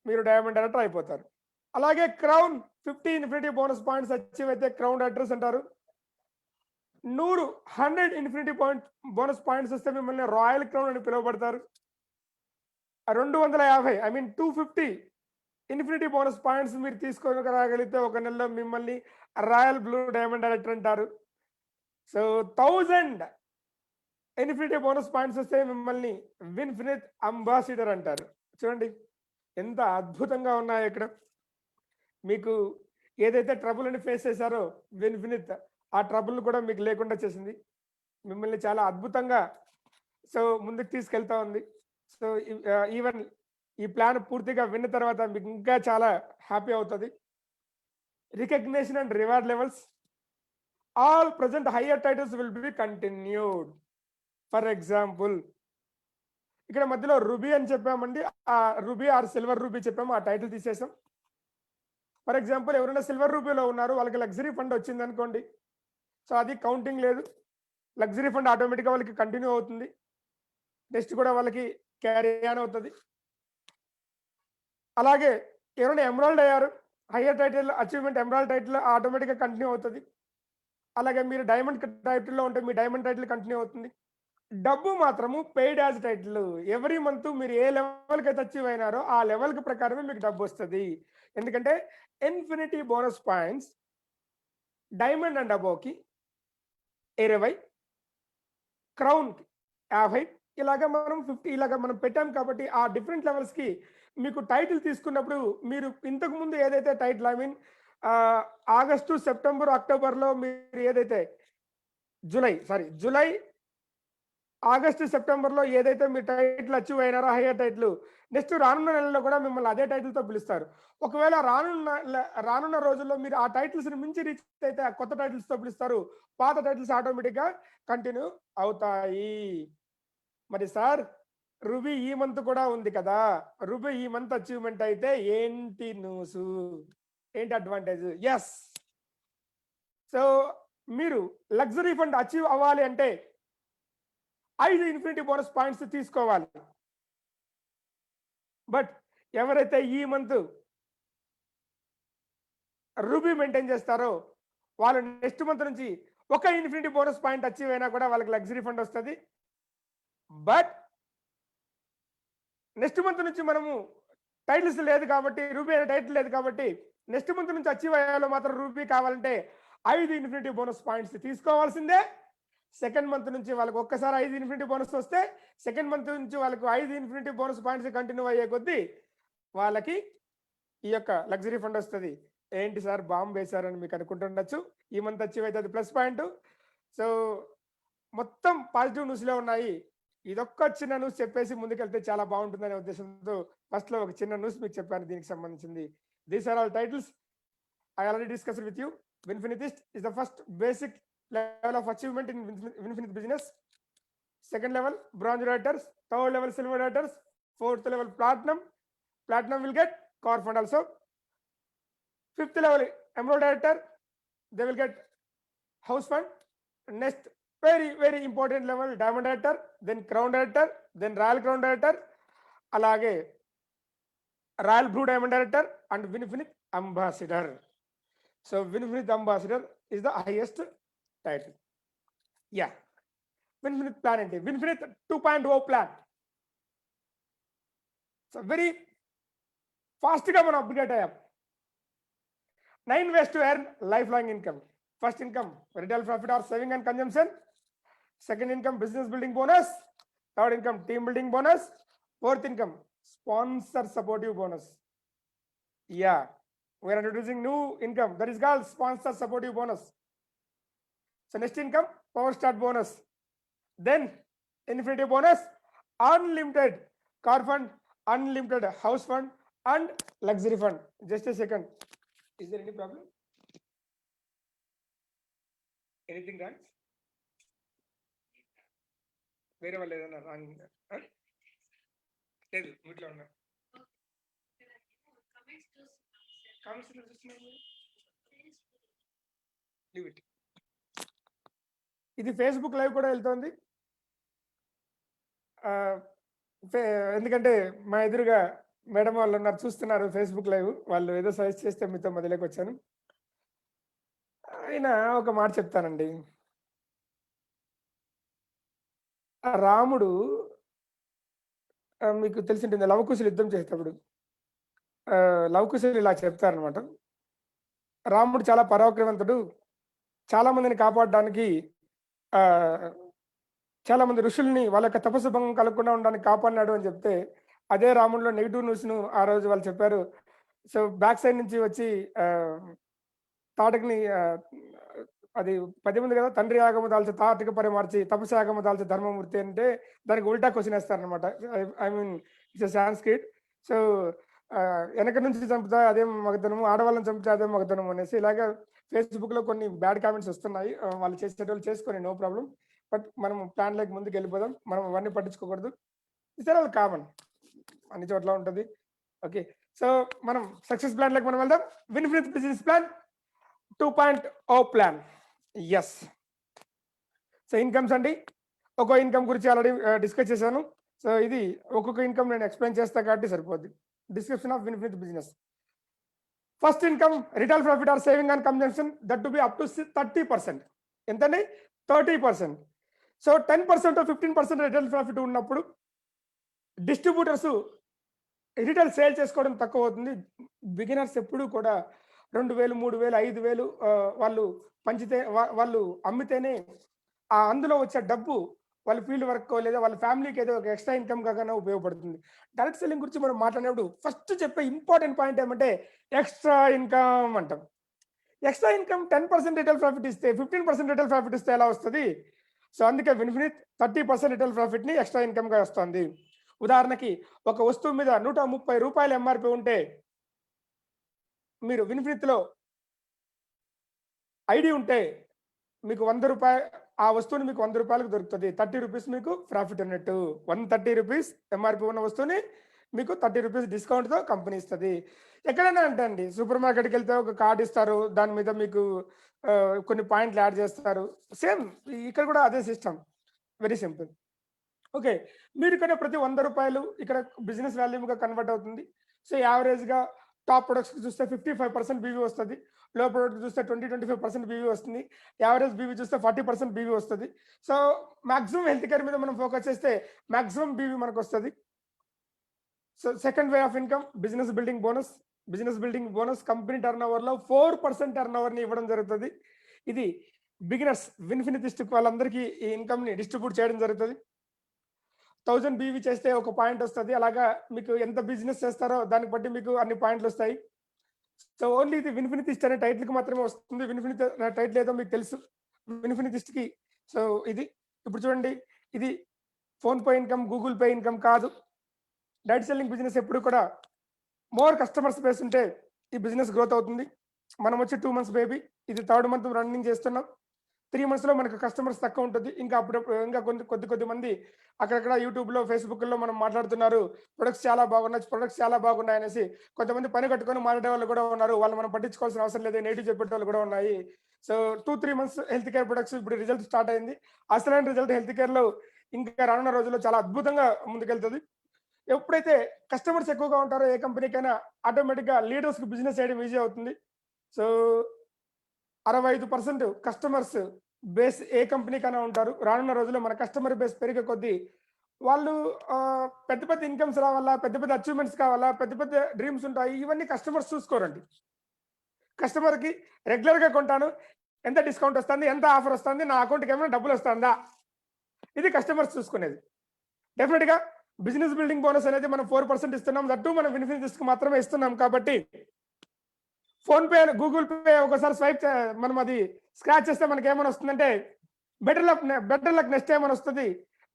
మీరు డైమండ్ డైరెక్టర్ అయిపోతారు. అలాగే crown 50 infinity bonus points achieve అయితే క్రౌన్ డైరెక్టర్స్ అంటారు. 100 ఇన్ఫినిటీ బోనస్ పాయింట్స్ వస్తే మిమ్మల్ని రాయల్ క్రౌన్ అని పిలువబడతారు. 250 I mean 250 infinity bonus points మీరు తీసుకోగలిగితే ఒక నెలలో మిమ్మల్ని రాయల్ బ్లూ డైమండ్ డైరెక్టర్ అంటారు. సో 1000 ఇన్ఫినిటీ బోనస్ పాయింట్స్ వస్తే మిమ్మల్ని విన్ఫినిట్ అంబాసిడర్ అంటారు. చూడండి ఎంత అద్భుతంగా ఉన్నాయో ఇక్కడ. మీకు ఏదైతే ట్రబుల్ అని ఫేస్ చేశారో విన్ఫినిట్ ఆ ట్రబుల్ కూడా మీకు లేకుండా చేసింది. మిమ్మల్ని చాలా అద్భుతంగా సో ముందుకు తీసుకెళ్తా ఉంది. సో ఈవెన్ ఈ ప్లాన్ పూర్తిగా విన్న తర్వాత మీకు ఇంకా చాలా హ్యాపీ అవుతుంది. Recognition and reward levels. All present higher titles will be continued. For example ఇక్కడ మధ్యలో రూబీ అని చెప్పామండి, ఆ రూబీ ఆర్ సిల్వర్ రూబీ చెప్పాము, ఆ టైటిల్ తీసేసాం. ఫర్ ఎగ్జాంపుల్ ఎవరైనా సిల్వర్ రూబీలో ఉన్నారు, వాళ్ళకి లగ్జరీ ఫండ్ వచ్చింది అనుకోండి, సో అది కౌంటింగ్ లేదు. లగ్జరీ ఫండ్ ఆటోమేటిక్గా వాళ్ళకి కంటిన్యూ అవుతుంది. నెక్స్ట్ కూడా వాళ్ళకి క్యారీ ఆన్ అవుతుంది. అలాగే ఎవరైనా ఎమరాల్డ్ అయ్యారు, higher title achievement emerald title ఆటోమేటిక్గా కంటిన్యూ అవుతుంది. అలాగే మీరు డైమండ్ టైటిల్లో ఉంటే మీ డైమండ్ టైటిల్ కంటిన్యూ అవుతుంది. డబ్బు మాత్రము paid as title. Every month మీరు ఏ లెవెల్కి అయితే అచీవ్ అయినారో ఆ లెవెల్కి ప్రకారమే మీకు డబ్బు వస్తుంది. ఎందుకంటే infinity bonus points diamond and అబోవ్కి 20, క్రౌన్కి 50, ఇలాగా మనం 50 ఇలాగా మనం పెట్టాం. కాబట్టి ఆ డిఫరెంట్ లెవెల్స్కి మీకు టైటిల్ తీసుకున్నప్పుడు మీరు ఇంతకు ముందు ఏదైతే title I mean August, September, అక్టోబర్లో మీరు ఏదైతే జూలై, ఆగస్టు, సెప్టెంబర్లో ఏదైతే మీరు టైటిల్ అచీవ్ అయినారో హయ్యర్ టైటిల్, నెక్స్ట్ రానున్న నెలలో కూడా మిమ్మల్ని అదే టైటిల్తో పిలుస్తారు. ఒకవేళ రానున్న రోజుల్లో మీరు ఆ టైటిల్స్ని మించి రీచ్ అయితే ఆ కొత్త టైటిల్స్తో పిలుస్తారు. పాత టైటిల్స్ ఆటోమేటిక్గా కంటిన్యూ అవుతాయి. మరి సార్ రూబీ ఈ మంత్ కూడా ఉంది కదా, రూబీ ఈ మంత్ అచీవ్మెంట్ అయితే ఏంటి న్యూస్, ఏంటి అడ్వాంటేజ్? ఎస్, సో మీరు లగ్జరీ ఫండ్ అచీవ్ అవ్వాలి అంటే 5 ఇన్ఫినిటీ బోనస్ పాయింట్స్ తీసుకోవాలి. బట్ ఎవరైతే ఈ మంత్ రూబీ మెయింటైన్ చేస్తారో వాళ్ళు నెక్స్ట్ మంత్ నుంచి ఒక ఇన్ఫినిటీ బోనస్ పాయింట్ అచీవ్ అయినా కూడా వాళ్ళకి లగ్జరీ ఫండ్ వస్తుంది. బట్ నెక్స్ట్ మంత్ నుంచి మనము టైటిల్స్ లేదు కాబట్టి, రూబీ అనే టైటిల్ లేదు కాబట్టి నెక్స్ట్ మంత్ నుంచి అచీవ్ అయ్యేలో మాత్రం రూబీ కావాలంటే 5 ఇన్ఫినిటీ బోనస్ పాయింట్స్ తీసుకోవాల్సిందే. సెకండ్ మంత్ నుంచి వాళ్ళకి ఒక్కసారి 5 ఇన్ఫినిటీ బోనస్ వస్తే సెకండ్ మంత్ నుంచి వాళ్ళకి 5 ఇన్ఫినిటీ బోనస్ పాయింట్స్ కంటిన్యూ అయ్యే కొద్దీ వాళ్ళకి ఈ యొక్క లగ్జరీ ఫండ్ వస్తుంది. ఏంటి సార్ బాంబు వేశారని మీకు అనుకుంటుండొచ్చు. ఈ మంత్ అచీవ్ అయితే అది ప్లస్ పాయింట్. సో మొత్తం పాజిటివ్ న్యూస్లే ఉన్నాయి. ఇదొక్క చిన్న న్యూస్ చెప్పేసి ముందుకెళ్తే చాలా బాగుంటుందనే ఉద్దేశంతో ఫస్ట్ లో ఒక చిన్న న్యూస్ మీకు చెప్పాను దీనికి సంబంధించింది. These are all titles I already discussed with you. Winfinitist is the first basic level of achievement in Winfinite business. Second level, bronze writers. Third level, silver writers. Fourth level, platinum. Platinum will get car fund also. Fifth level, emerald writer. They will get house fund. Next, very important level, diamond writer. Then crown writer. Then royal crown writer. Alage, royal blue diamond writer and Winfinite ambassador. So Winfinite ambassador is the highest title. Yeah. Winfinite plan ante Winfinite 2.0 plan. So very fast ga మనం update అయ్యాం. 9 ways to earn lifelong income. First income, retail profit or saving and consumption. Second income, business building bonus. Third income, team building bonus. Fourth income, sponsor supportive bonus. Yeah. We are introducing new income that is called sponsor supportive bonus. So next income, power start bonus. Then infinity bonus, unlimited car fund, unlimited house fund and luxury fund. Just a second. Is there any problem? Anything wrong? వేరే వాళ్ళు ఏదైనా wrong లేదు వీటిలో ఉన్నా ఇది Facebook live కూడా వెళ్తోంది. ఎందుకంటే మా ఎదురుగా మేడం వాళ్ళు ఉన్నారు, చూస్తున్నారు ఫేస్బుక్ లైవ్. వాళ్ళు ఏదో సజెస్ట్ చేస్తే మీతో మొదలకి వచ్చాను. అయినా ఒక మాట చెప్తానండి. రాముడు మీకు తెలిసింటుంది, లవకుశులు యుద్ధం చేసేటప్పుడు లవకుశులు ఇలా చెప్తారనమాట. రాముడు చాలా పరాక్రమవంతుడు, చాలా మందిని కాపాడడానికి చాలా మంది ఋషుల్ని వాళ్ళ యొక్క తపస్సు భంగం కలగకుండా ఉండడానికి కాపాడినాడు అని చెప్తే, అదే రాముడిలో నెగిటివ్ న్యూస్ను ఆ రోజు వాళ్ళు చెప్పారు. సో బ్యాక్ సైడ్ నుంచి వచ్చి తాటకిని అది 10 ఉంది కదా, తండ్రి యాగము దాల్చి తాటక పరిమార్చి తపస్సు యాగము దాల్చి ధర్మమూర్తి అంటే దానికి ఉల్టా క్వశ్చన్ వేస్తారనమాట. I mean it's Sanskrit. So వెనక నుంచి చంపుతా అదే మగతనము, ఆడవాళ్ళని చంపితే అదే మగతనము అనేసి ఇలాగా ఫేస్బుక్లో కొన్ని బ్యాడ్ కామెంట్స్ వస్తున్నాయి. వాళ్ళు చేసేటోళ్ళు చేసుకొని నో ప్రాబ్లం. బట్ మనం ప్లాన్ లేక ముందుకు వెళ్ళిపోదాం. మనం అవన్నీ పట్టించుకోకూడదు. ఇట్స్ ఆల్ కామన్, అన్ని చోట్ల ఉంటుంది. ఓకే, సో మనం సక్సెస్ ప్లాన్ లేక మనం వెళ్దాం. Vinfinith business plan 2.0 plan. Yes. So incomes అండి, ఒక్కో ఇన్కమ్ గురించి ఆల్రెడీ డిస్కస్ చేశాను. సో ఇది ఒక్కొక్క ఇన్కమ్ నేను ఎక్స్ప్లెయిన్ చేస్తా కాబట్టి సరిపోద్ది. Description of Vinfinith business. First income, retail profit or saving and consumption, that to be up to 30%. ఎంతండి? 30%. సో 10% 15% రిటైల్ ప్రాఫిట్ ఉన్నప్పుడు డిస్ట్రిబ్యూటర్స్ రిటైల్ సేల్ చేసుకోవడం తక్కువ అవుతుంది. బిగినర్స్ ఎప్పుడు కూడా 2000, 3000, 5000 వాళ్ళు పంచితే వాళ్ళు అమ్మితేనే అందులో వచ్చే డబ్బు వాళ్ళ ఫీల్డ్ వర్క్ లేదా వాళ్ళ ఫ్యామిలీకి ఏదో ఒక ఎక్స్ట్రా ఇన్కమ్ కాగానే ఉపయోగపడుతుంది. డైరెక్ట్ సెల్లింగ్ గురించి మనం మాట్లాడినప్పుడు ఫస్ట్ చెప్పే ఇంపార్టెంట్ పాయింట్ ఏమంటే ఎక్స్ట్రా ఇన్కమ్ అంటాం. ఎక్స్ట్రా ఇన్కమ్ 10% రిటైల్ ప్రాఫిట్ ఇస్తే 15% రిటైల్ ప్రాఫిట్ ఇస్తే ఎలా వస్తుంది? సో అందుకే విన్ఫినిట్ 30% రిటైల్ ప్రాఫిట్ ని ఎక్స్ట్రా ఇన్కమ్ గా వస్తుంది. ఉదాహరణకి ఒక వస్తువు మీద 130 రూపాయలు ఎంఆర్పి ఉంటే మీరు విన్ఫినిట్ లో ఐడి ఉంటే మీకు 100 రూపాయలు, ఆ వస్తువుని మీకు 100 రూపాయలకు దొరుకుతుంది. 30 రూపీస్ మీకు ప్రాఫిట్ అన్నట్టు. 130 రూపీస్ ఎంఆర్పి ఉన్న వస్తువుని మీకు 30 రూపీస్ డిస్కౌంట్తో కంపెనీ ఇస్తుంది. ఎక్కడైనా అంటే అండి, సూపర్ మార్కెట్కి వెళ్తే ఒక కార్డు ఇస్తారు, దాని మీద మీకు కొన్ని పాయింట్లు యాడ్ చేస్తారు. సేమ్ ఇక్కడ కూడా అదే సిస్టమ్, వెరీ సింపుల్. ఓకే, మీరు ఇక్కడ ప్రతి 100 రూపాయలు ఇక్కడ బిజినెస్ వాల్యూమ్గా కన్వర్ట్ అవుతుంది. సో యావరేజ్గా టాప్ ప్రొడక్ట్స్ చూస్తే 55% బీవీ వస్తుంది, లో ప్రొడక్ట్ చూస్తే 20-25% బీవీ వస్తుంది, యావరేజ్ బీవీ చూస్తే 40% బీవీ వస్తుంది. సో మాక్సిమం హెల్త్ కేర్ మీద మనం ఫోకస్ చేస్తే మాక్సిమం బీవీ మనకు వస్తుంది. So second way of income, business building bonus. Business building bonus company turn ఓవర్లో 4% టర్న్ ఓవర్ని ఇవ్వడం జరుగుతుంది. ఇది బిగినర్స్ విన్ఫినిటిస్ట్ వాళ్ళందరికీ ఈ ఇన్కమ్ని డిస్ట్రిబ్యూట్ చేయడం జరుగుతుంది. 1000 బీవీ చేస్తే ఒక పాయింట్ వస్తుంది. అలాగా మీకు ఎంత బిజినెస్ చేస్తారో దాన్ని బట్టి మీకు అన్ని పాయింట్లు వస్తాయి. సో ఓన్లీ ఇది విన్ఫినితిస్ట్ అనే టైటిల్కి మాత్రమే వస్తుంది. విన్ఫినితి టైటిల్ ఏదో మీకు తెలుసు. విన్ఫినితిస్ట్కి సో ఇది ఇప్పుడు చూడండి, ఇది PhonePe income, Google pay income కాదు. డైరెక్ట్ సెల్లింగ్ బిజినెస్ ఎప్పుడు కూడా మోర్ కస్టమర్స్ బేస్ ఉంటే ఈ బిజినెస్ గ్రోత్ అవుతుంది. మనం వచ్చి 2 months బేబీ, ఇది 3rd month రన్నింగ్ చేస్తున్నాం. 3 monthsలో మనకు కస్టమర్స్ తక్కువ ఉంటుంది. ఇంకా అప్పుడప్పుడు ఇంకా కొద్ది మంది అక్కడక్కడ యూట్యూబ్లో, ఫేస్బుక్లో మనం మాట్లాడుతున్నారు, ప్రొడక్ట్స్ చాలా బాగున్నాయి అనేసి. కొంతమంది పని కట్టుకొని మాట్లాడే వాళ్ళు కూడా ఉన్నారు. వాళ్ళు మనం పట్టించుకోవాల్సిన అవసరం లేదు, నెగిటివ్ చెప్పే వాళ్ళు కూడా ఉన్నాయి. So 2-3 months health care products ఇప్పుడు రిజల్ట్ స్టార్ట్ అయింది. అసలైన రిజల్ట్ హెల్త్ కేర్లో ఇంకా రానున్న రోజుల్లో చాలా అద్భుతంగా ముందుకెళ్తుంది. ఎప్పుడైతే కస్టమర్స్ ఎక్కువగా ఉంటారో ఏ కంపెనీకైనా ఆటోమేటిక్గా లీడర్స్కి బిజినెస్ చేయడం ఈజీ అవుతుంది. సో 65% కస్టమర్స్ బేస్ ఏ కంపెనీకైనా ఉంటారు. రానున్న రోజుల్లో మన కస్టమర్ బేస్ పెరిగే కొద్దీ వాళ్ళు పెద్ద ఇన్కమ్స్ రావాలా, పెద్ద అచీవ్మెంట్స్ కావాలా, పెద్ద డ్రీమ్స్ ఉంటాయి. ఇవన్నీ కస్టమర్స్ చూసుకోరండి. కస్టమర్కి రెగ్యులర్గా కొంటాను, ఎంత డిస్కౌంట్ వస్తుంది, ఎంత ఆఫర్ వస్తుంది, నా అకౌంట్కి ఏమైనా డబ్బులు వస్తుందా, ఇది కస్టమర్స్ చూసుకునేది. డెఫినెట్గా బిజినెస్ బిల్డింగ్ బోనస్ అనేది మనం 4% ఇస్తున్నాం. దట్టు మనం విన్ఫినితిస్ట్కి మాత్రమే ఇస్తున్నాం. కాబట్టి ఫోన్పే, గూగుల్ పే ఒకసారి స్వైప్ మనం అది స్క్రాచ్ చేస్తే మనకి ఏమైనా వస్తుందంటే బెటర్ లక్ నెక్స్ట్ టైం అని వస్తుంది.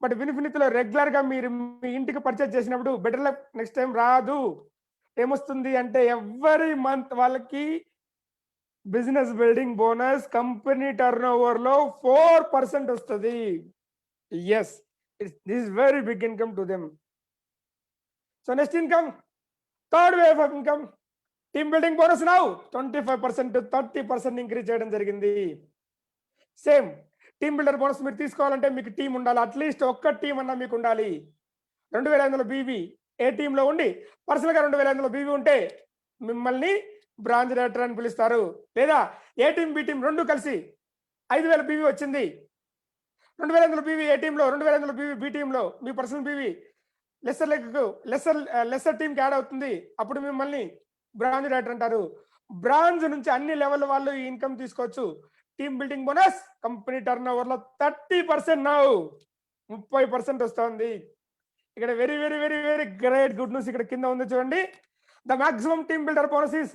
బట్ విన్ఫినితిలో రెగ్యులర్గా మీరు మీ ఇంటికి పర్చేజ్ చేసినప్పుడు బెటర్ లక్ నెక్స్ట్ టైం రాదు. ఏమొస్తుంది అంటే ఎవ్రీ మంత్ వాళ్ళకి business building bonus company turn ఓవర్లో 4% వస్తుంది. Yes, this is very big income to them. So next income, third wave of income, team building bonus now 25% to 30% increase చేయడం జరిగింది. Same team builder bonus మీరు తీసుకోవాలంటే మీకు team ఉండాలి. At least ఒక్క team అన్నా మీకు ఉండాలి. 2500 బీవీ ఏ టీంలో ఉండి పర్సనల్గా 2500 బీవీ ఉంటే మిమ్మల్ని బ్రాంచ్ డైరెక్టర్ అని పిలుస్తారు. లేదా ఏ టీం బి టీం రెండు కలిసి 5000 బీవీ వచ్చింది, 2500 బీవీ ఏ టీంలో, 2500 బీవీ బి టీంలో, మీ పర్సనల్ బీవీ లెస్సర్ టీంకి యాడ్ అవుతుంది. అప్పుడు మిమ్మల్ని బ్రాంచ్ డైరెక్టర్ అంటారు. బ్రాంచ్ నుంచి అన్ని లెవెల్ వాళ్ళు ఈ ఇన్కమ్ తీసుకోవచ్చు. Team building bonus company turn over లో 30% నౌ 30% వస్తుంది. ఇక్కడ very very very very great good news ఇక్కడ కింద ఉంది చూడండి. The maximum team builder bonus is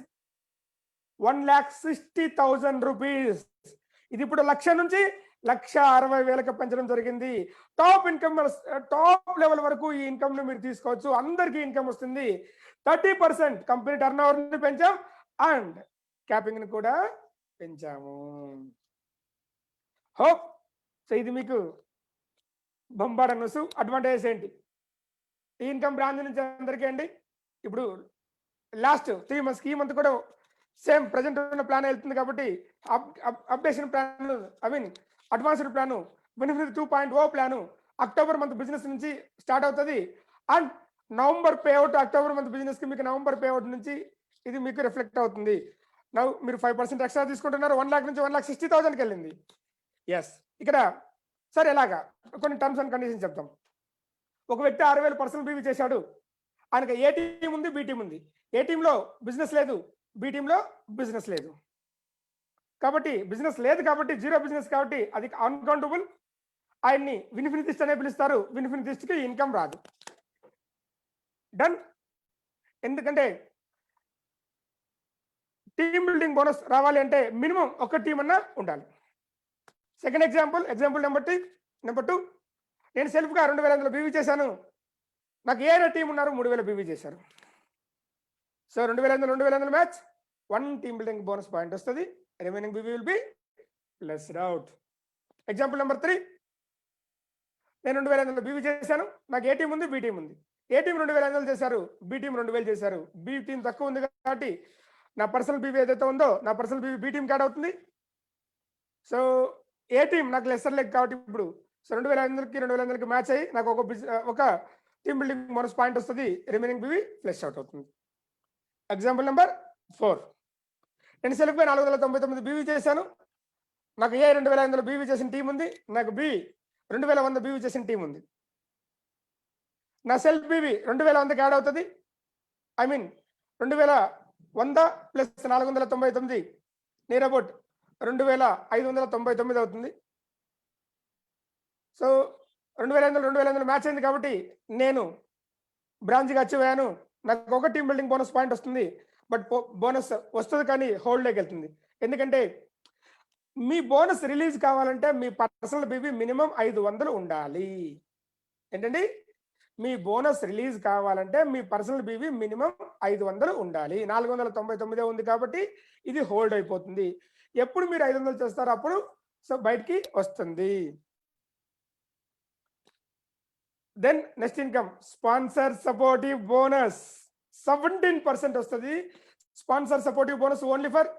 1,60,000 rupees. ఇది ఇప్పుడు 1,00,000 నుంచి 1,60,000 పెంచడం జరిగింది. టాప్ ఇన్కమ్, టాప్ లెవెల్ వరకు ఈ ఇన్కమ్ ను మీరు తీసుకోవచ్చు. అందరికీ ఇన్కమ్ వస్తుంది. 30% కంపెనీ టర్న్ ఓవర్ ని పెంచాం అండ్ క్యాపింగ్ ని కూడా పెంచాము. హోప్ సో ఇది మీకు బొంబాడ న్యూస్. అడ్వాంటేజెస్ ఏంటి ఈ ఇన్కమ్ బ్రాంచ్ నుంచి అందరికీ అండి? ఇప్పుడు లాస్ట్ 3 months ఈ మంత్ కూడా సేమ్ ప్రజెంట్ ఉన్న ప్లాన్ వెళ్తుంది కాబట్టి updation plan, advanced plan, benefit 2.0 plan October month business నుంచి స్టార్ట్ అవుతుంది. And November payout, October month business కి మీకు నవంబర్ పేఅవుట్ నుంచి ఇది మీకు రిఫ్లెక్ట్ అవుతుంది. మీరు 5% ఎక్స్ట్రా తీసుకుంటున్నారు. 1 lakh నుంచి 1,60,000కి వెళ్ళింది. ఎస్, ఇక్కడ సరే ఎలాగా కొన్ని టర్మ్స్ అండ్ కండిషన్స్ చెప్తాం. ఒక వ్యక్తి 6,000 పర్సనల్ బీవీ చేశాడు. ఆయనకి ఏ టీం ఉంది, బి టీం ఉంది. ఏ టీంలో బిజినెస్ లేదు, బి టీంలో బిజినెస్ లేదు. కాబట్టి బిజినెస్ లేదు కాబట్టి జీరో బిజినెస్ కాబట్టి అది అన్కౌంటబుల్. ఆయన్ని విన్ఫినితిస్ట్ అనే పిలుస్తారు. విన్ఫినితిస్ట్కి ఇన్కమ్ రాదు. డన్. ఎందుకంటే టీమ్ బిల్డింగ్ బోనస్ రావాలి అంటే మినిమం ఒక టీం అన్నా ఉండాలి. సెకండ్ ఎగ్జాంపుల్ నెంబర్ 2 నేను సెల్ఫ్గా 2,500 బీవీ చేశాను. నాకు ఏ టీం ఉన్నారు 3,000 బీవీ చేశారు. So 2,500 match 1 team building bonus point వస్తుంది. Remaining BV will be lessed out. Example number 3 నేను 2,500 బీవీ చేశాను. నాకు ఏ టీం ఉంది, బి టీం ఉంది. ఏ టీం 2,500 చేశారు, బి టీం 2,000 చేశారు. బి టీం తక్కువ ఉంది కాబట్టి నా పర్సనల్ బీవీ ఏదైతే ఉందో నా పర్సనల్ బీవీ బి టీంకి యాడ్ అవుతుంది. సో ఏ టీం నాకు లెస్సర్ లెగ్ కాబట్టి ఇప్పుడు 2,500కి మ్యాచ్ అయ్యి నాకు ఒక టీమ్ బిల్డింగ్ బోనస్ పాయింట్ వస్తుంది. రిమైనింగ్ బీవీ ఫ్లెష్ అవుట్ అవుతుంది. ఎగ్జాంపుల్ నెంబర్ 4 నేను సెల్ఫ్గా 499 బీవీ చేశాను. నాకు ఏ 2,500 బీవీ చేసిన టీం ఉంది, నాకు బి 2,100 బీవీ చేసిన టీం ఉంది. నా సెల్ఫ్ బీవీ 2,100కి యాడ్ అవుతుంది. 2,100 ప్లస్ 499 నియర్ అబౌట్ 2,599 అవుతుంది. సో 2,500 మ్యాచ్ అయింది కాబట్టి నేను బ్రాంచ్గా అచీవ్ అయ్యాను. నాకు ఒక టీమ్ బిల్డింగ్ బోనస్ పాయింట్ వస్తుంది. బట్ బోనస్ వస్తుంది కానీ హోల్డ్లోకి వెళ్తుంది. ఎందుకంటే మీ బోనస్ రిలీజ్ కావాలంటే మీ పర్సనల్ బీబీ మినిమం 500 ఉండాలి. ఏంటండి, మీ బోనస్ రిలీజ్ కావాలంటే మీ పర్సనల్ బీబీ మినిమం 500 ఉండాలి. 499 ఉంది కాబట్టి ఇది హోల్డ్ అయిపోతుంది. ఎప్పుడు మీరు 500 చేస్తారో అప్పుడు సో బయటికి వస్తుంది. Then next income sponsor supportive bonus 17% వస్తుంది. Sponsor supportive bonus only for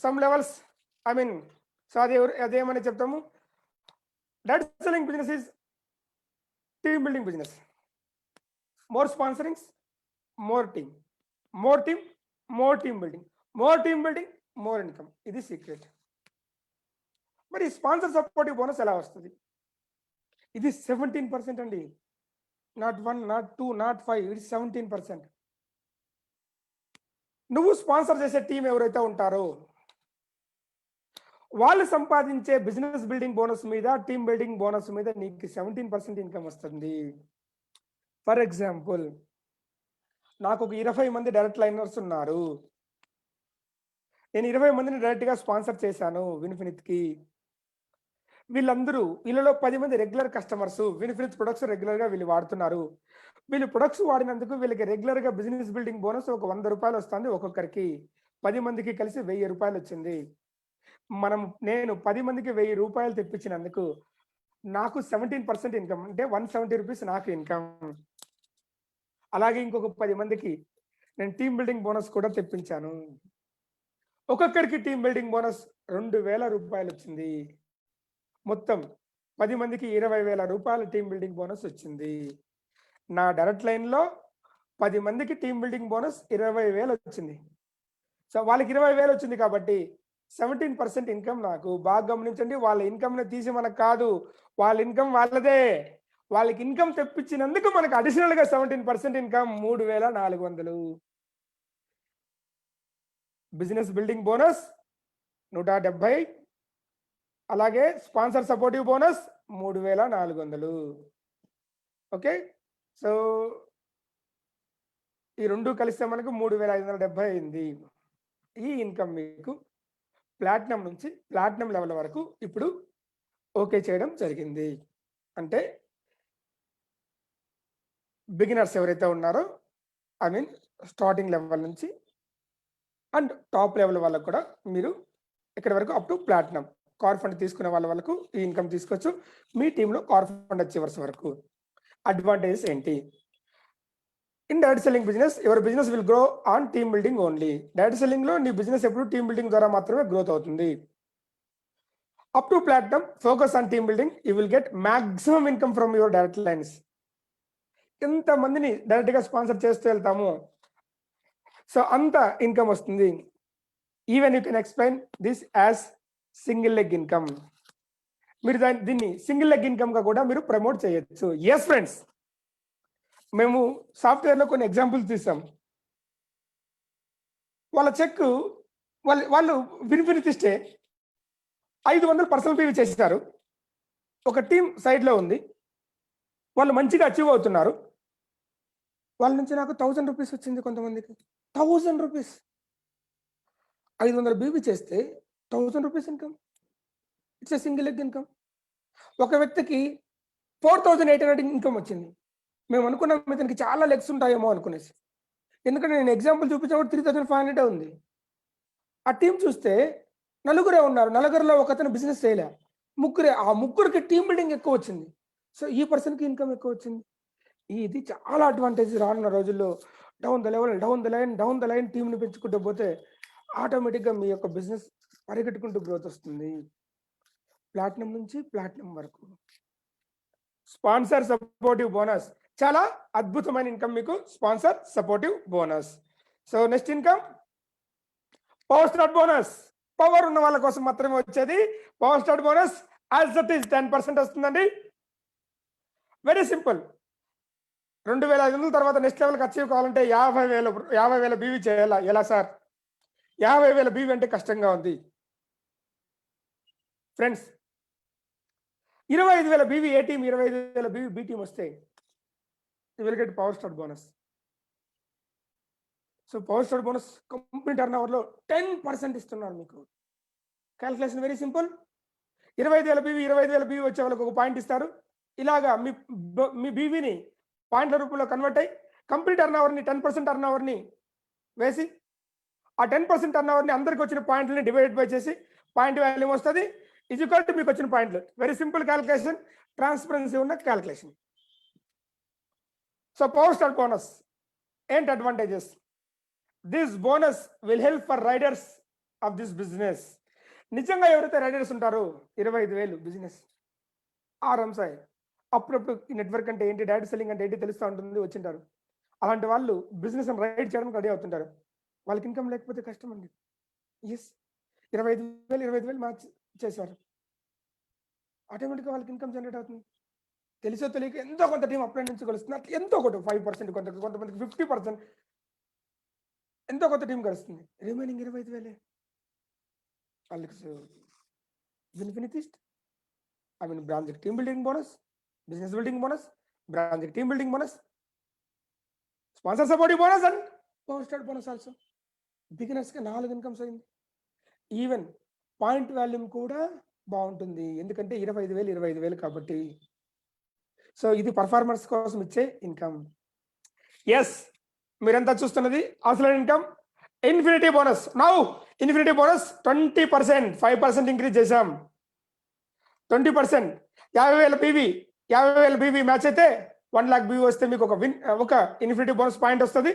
some levels. I mean so అదేమని చెప్తాము, direct selling business is team building business. More sponsorings, more team, more team, more team building, more team building, more income. ఇది secret. మరి sponsor supportive bonus ఎలా వస్తుంది? ఇది 17% అండి. Not 1, not 2, not 5, ఇది 17%. నువ్వు స్పాన్సర్ చేసే టీం ఎవరైతే ఉంటారో వాళ్ళు సంపాదించే బిజినెస్ బిల్డింగ్ బోనస్ మీద, టీమ్ బిల్డింగ్ బోనస్ మీద నీకు 17% ఇన్కమ్ వస్తుంది. ఫర్ ఎగ్జాంపుల్, నాకు ఒక 20 మంది డైరెక్ట్ లైనర్స్ ఉన్నారు. నేను 20 మందిని డైరెక్ట్గా స్పాన్సర్ చేశాను విన్ఫినిత్కి. వీళ్ళలో 10 మంది రెగ్యులర్ కస్టమర్స్. విన్ఫినిత్ ప్రొడక్ట్స్ రెగ్యులర్గా వీళ్ళు వాడుతున్నారు. వీళ్ళు ప్రొడక్ట్స్ వాడినందుకు వీళ్ళకి రెగ్యులర్గా బిజినెస్ బిల్డింగ్ బోనస్ ఒక 100 రూపాయలు వస్తుంది ఒక్కొక్కరికి. 10 మందికి కలిసి 1000 రూపాయలు వచ్చింది. నేను 10 మందికి 1000 రూపాయలు తెప్పించినందుకు నాకు 17% ఇన్కమ్, అంటే 170 రూపీస్ నాకు ఇన్కమ్. అలాగే ఇంకొక 10 మందికి నేను టీమ్ బిల్డింగ్ బోనస్ కూడా తెప్పించాను. ఒక్కొక్కరికి టీమ్ బిల్డింగ్ బోనస్ 2000 రూపాయలు వచ్చింది. మొత్తం 10 మందికి 20,000 రూపాయల టీమ్ బిల్డింగ్ బోనస్ వచ్చింది. నా డైరెక్ట్ లైన్లో 10 మందికి టీమ్ బిల్డింగ్ బోనస్ 20,000 వచ్చింది. సో వాళ్ళకి 20,000 వచ్చింది కాబట్టి 17% ఇన్కమ్ నాకు. బాగా గమనించండి, వాళ్ళ ఇన్కమ్ని తీసి మనకు కాదు, వాళ్ళ ఇన్కమ్ వాళ్ళదే. వాళ్ళకి ఇన్కమ్ తెప్పించినందుకు మనకు అడిషనల్గా 17% ఇన్కమ్ 3,400. బిజినెస్ బిల్డింగ్ బోనస్ 170, అలాగే sponsor supportive bonus 3,400. Okay, so ఈ రెండు కలిస్తే మనకు 3,570 అయింది. ఈ ఇన్కమ్ మీకు ప్లాటినం నుంచి ప్లాటినం లెవెల్ వరకు ఇప్పుడు ఓకే చేయడం జరిగింది. అంటే బిగినర్స్ ఎవరైతే ఉన్నారో, ఐ మీన్ స్టార్టింగ్ లెవెల్ నుంచి అండ్ టాప్ లెవెల్ వాళ్ళకు కూడా మీరు ఇక్కడ వరకు up to platinum car fund తీసుకునే వాళ్ళ వరకు ఈ ఇన్కమ్ తీసుకోవచ్చు. మీ టీంలో కార్ ఫండ్ అచీవర్స్ వరకు. అడ్వాంటేజెస్ ఏంటి? In direct selling business your business will grow on team building only. Direct selling లో నీ బిజినెస్ ఎప్పుడు టీమ్ బిల్డింగ్ ద్వారా మాత్రమే గ్రోత్ అవుతుంది. Up to platinum focus on team building, you will get maximum income from your direct lines. ఎంతమందిని direct గా sponsor చేస్తూ వెళ్తాము, సో అంత ఇన్కమ్ వస్తుంది. Even you can explain this as single leg income. మీరు దీన్ని సింగిల్ లెగ్ ఇన్కమ్ గా కూడా మీరు ప్రమోట్ చేయొచ్చు. ఎస్ ఫ్రెండ్స్, మేము సాఫ్ట్వేర్లో కొన్ని ఎగ్జాంపుల్స్ తీసాం. వాళ్ళ చెక్ వాళ్ళు వినిపిస్తే 500 పర్సనల్ పీవీ చేస్తారు. ఒక టీం సైడ్లో ఉంది, వాళ్ళు మంచిగా అచీవ్ అవుతున్నారు. వాళ్ళ నుంచి నాకు 1000 రూపీస్ వచ్చింది. కొంతమందికి 1000 రూపీస్, 500 బీబీ చేస్తే 1000 rupees income. It's a single leg income. ఒక వ్యక్తికి 4,800 ఇన్కమ్ వచ్చింది. మేము అనుకున్నాం ఇతనికి చాలా లెగ్స్ ఉంటాయేమో అనుకునేసి, ఎందుకంటే నేను ఎగ్జాంపుల్ చూపించినప్పుడు 3,500 ఉంది. ఆ టీం చూస్తే నలుగురే ఉన్నారు. నలుగురిలో ఒకతను బిజినెస్ చేయలే, ముగ్గురే. ఆ ముగ్గురికి టీమ్ బిల్డింగ్ ఎక్కువ వచ్చింది. సో ఈ పర్సన్కి ఇన్కమ్ ఎక్కువ వచ్చింది. ఇది చాలా అడ్వాంటేజ్. రానున్న రోజుల్లో డౌన్ ద లైన్ టీంని పెంచుకుంటూ పోతే ఆటోమేటిక్గా మీ యొక్క బిజినెస్ పరిగెట్టుకుంటూ గ్రోత్ వస్తుంది. ప్లాటినం నుంచి ప్లాటినం వరకు. స్పాన్సర్ సపోర్టివ్ బోనస్ చాలా అద్భుతమైన ఇన్కమ్ మీకు. Sponsor supportive bonus. So next income power start bonus. Power ఉన్న వాళ్ళ కోసం మాత్రమే వచ్చేది power start bonus. As it is 10% వస్తుందండి. Very simple. 2,500 తర్వాత నెక్స్ట్ లెవెల్కి అచీవ్ కావాలంటే 50,000 బీవీ చేయాలా? ఎలా సార్? 50,000 బీవీ అంటే కష్టంగా ఉంది friends. 25,000 BV A team, 25,000 BV B team వస్తే you will get power start bonus. So power star bonus company turn ఓవర్లో 10% ఇస్తున్నారు మీకు. Calculation very simple. 25,000 BV 25,000 BV వచ్చే వాళ్ళకి ఒక పాయింట్ ఇస్తారు. ఇలాగా మీ బీవీని పాయింట్ల రూపంలో కన్వర్ట్ అయ్యి కంపెనీ టర్న్ ఓవర్ని 10% టర్న్ ఓవర్ని వేసి ఆ 10% టర్న్ ఓవర్ని అందరికి వచ్చిన పాయింట్లని డివైడ్ బై చేసి పాయింట్ వాల్యూ వస్తుంది. ఇది ఈక్వల్ మీకు వచ్చిన పాయింట్లు. వెరీ సింపుల్ క్యాల్కులేషన్, ట్రాన్స్పరెన్సీ ఉన్న calculation. So power star bonus ఏంటి advantages? This bonus will help for riders of this business. నిజంగా ఎవరైతే రైడర్స్ ఉంటారో 25,000 బిజినెస్ ఆరాంసాయి అప్పుడప్పుడు ఈ నెట్వర్క్ అంటే ఏంటి, డైరెక్ట్ సెల్లింగ్ అంటే ఏంటి తెలుస్తూ ఉంటుంది, వచ్చింటారు. అలాంటి వాళ్ళు బిజినెస్ రైడ్ చేయడానికి రెడీ అవుతుంటారు. వాళ్ళకి ఇన్కమ్ లేకపోతే కష్టం అండి. ఎస్, 25,000 మ్యాచ్ చేశారు, ఆటోమేటిక్గా వాళ్ళకి ఇన్కమ్ జనరేట్ అవుతుంది. తెలిసో తెలియక ఎంతో కొంత టీం అప్లై నుంచి కలుస్తుంది. అట్లా ఎంతో కొంత 5%, కొంతమందికి 50%, ఎంతో కొంత టీం కలుస్తుంది. రిమైనింగ్ 25,000 వాళ్ళకి benefit. I mean branch team building bonus, business building bonus, branch team building bonus, sponsor supporting bonus and power star bonus also. బిగినర్స్కి 4 ఇన్కమ్స్ అయింది. ఈవెన్ పాయింట్ వాల్యూమ్ కూడా బాగుంటుంది, ఎందుకంటే 25,000 కాబట్టి. సో ఇది పర్ఫార్మెన్స్ కోసం ఇచ్చే ఇన్కమ్. ఎస్, మీరంతా చూస్తున్నది అసలు income. Infinity bonus. Now infinity bonus 20%, 5% increase చేశాం. 20%, 50,000 బీవీ 50,000 బీవీ మ్యాచ్ అయితే 1 lakh బీవీ వస్తే మీకు ఒక ఇన్ఫినిటీ బోనస్ పాయింట్ వస్తుంది.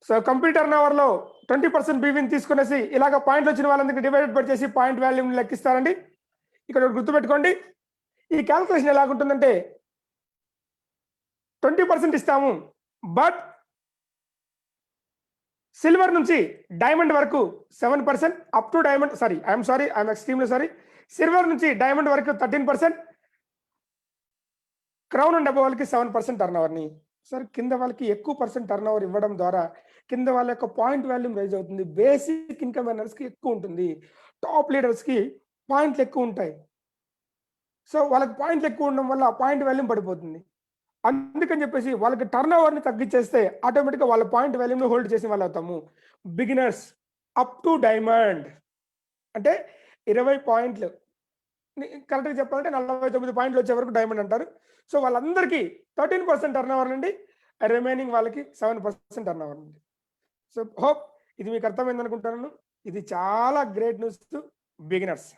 సో కంప్లీట్ టర్న్ ఓవర్లో 20% బీవీని తీసుకునేసి ఇలాగ పాయింట్లు వచ్చిన వాళ్ళందరికీ డివైడెడ్ బై చేసి పాయింట్ వాల్యూని లెక్కిస్తారండి. ఇక్కడ గుర్తుపెట్టుకోండి, ఈ క్యాల్కులేషన్ ఎలాగుంటుందంటే 20% ఇస్తాము, బట్ సిల్వర్ నుంచి డైమండ్ వరకు 7%, up to diamond I'm extremely sorry, silver నుంచి డైమండ్ వరకు 13%, క్రౌన్ అండ్ అబవ్ వాళ్ళకి 7% టర్న్ ఓవర్ని. సార్ కింద వాళ్ళకి ఎక్కువ పర్సెంట్ టర్న్ ఓవర్ ఇవ్వడం ద్వారా కింద వాళ్ళ యొక్క పాయింట్ వాల్యూమ్ రైజ్ అవుతుంది. బేసిక్ ఇన్కమ్ ఎర్నర్స్కి ఎక్కువ ఉంటుంది, టాప్ లీడర్స్కి పాయింట్లు ఎక్కువ ఉంటాయి. సో వాళ్ళకి పాయింట్లు ఎక్కువ ఉండడం వల్ల పాయింట్ వాల్యూమ్ పడిపోతుంది. అందుకని చెప్పేసి వాళ్ళకి టర్న్ ఓవర్ని తగ్గించేస్తే ఆటోమేటిక్గా వాళ్ళ పాయింట్ వాల్యూమ్ని హోల్డ్ చేసిన వాళ్ళు అవుతాము. బిగినర్స్ అప్ టు డైమండ్ అంటే 20 పాయింట్లు, కరెక్ట్గా చెప్పాలంటే 49 పాయింట్లు వచ్చే వరకు డైమండ్ అంటారు. సో వాళ్ళందరికీ 13% టర్న్ ఓవర్ నుండి రిమైనింగ్ వాళ్ళకి 7% టర్న్ ఓవర్ నుండి. సో హోప్ ఇది మీకు అర్థమైంది అనుకుంటున్నాను. ఇది చాలా great news to beginners.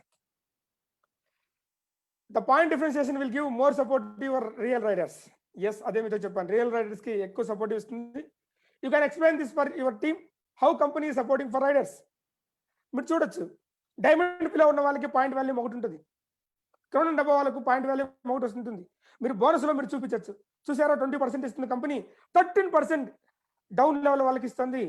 The point differentiation will give more support to your real riders. Yes, అదే మీతో చెప్పాను, రియల్ రైడర్స్కి ఎక్కువ సపోర్ట్ ఇస్తుంది. You can explain this for your team how company supporting for riders. మీరు చూడొచ్చు, డైమండ్ పిలో ఉన్న వాళ్ళకి పాయింట్ వాల్యూమ్ ఒకటి ఉంటుంది, క్రౌన్ అండ్ అబవ్ వాళ్ళకు పాయింట్ వాల్యూమ్ ఒకటి వస్తుంటుంది. మీరు బోనస్లో మీరు చూపించవచ్చు, చూసారా 20% ఇస్తుంది కంపెనీ, 13% డౌన్ లెవెల్ వాళ్ళకి ఇస్తుంది,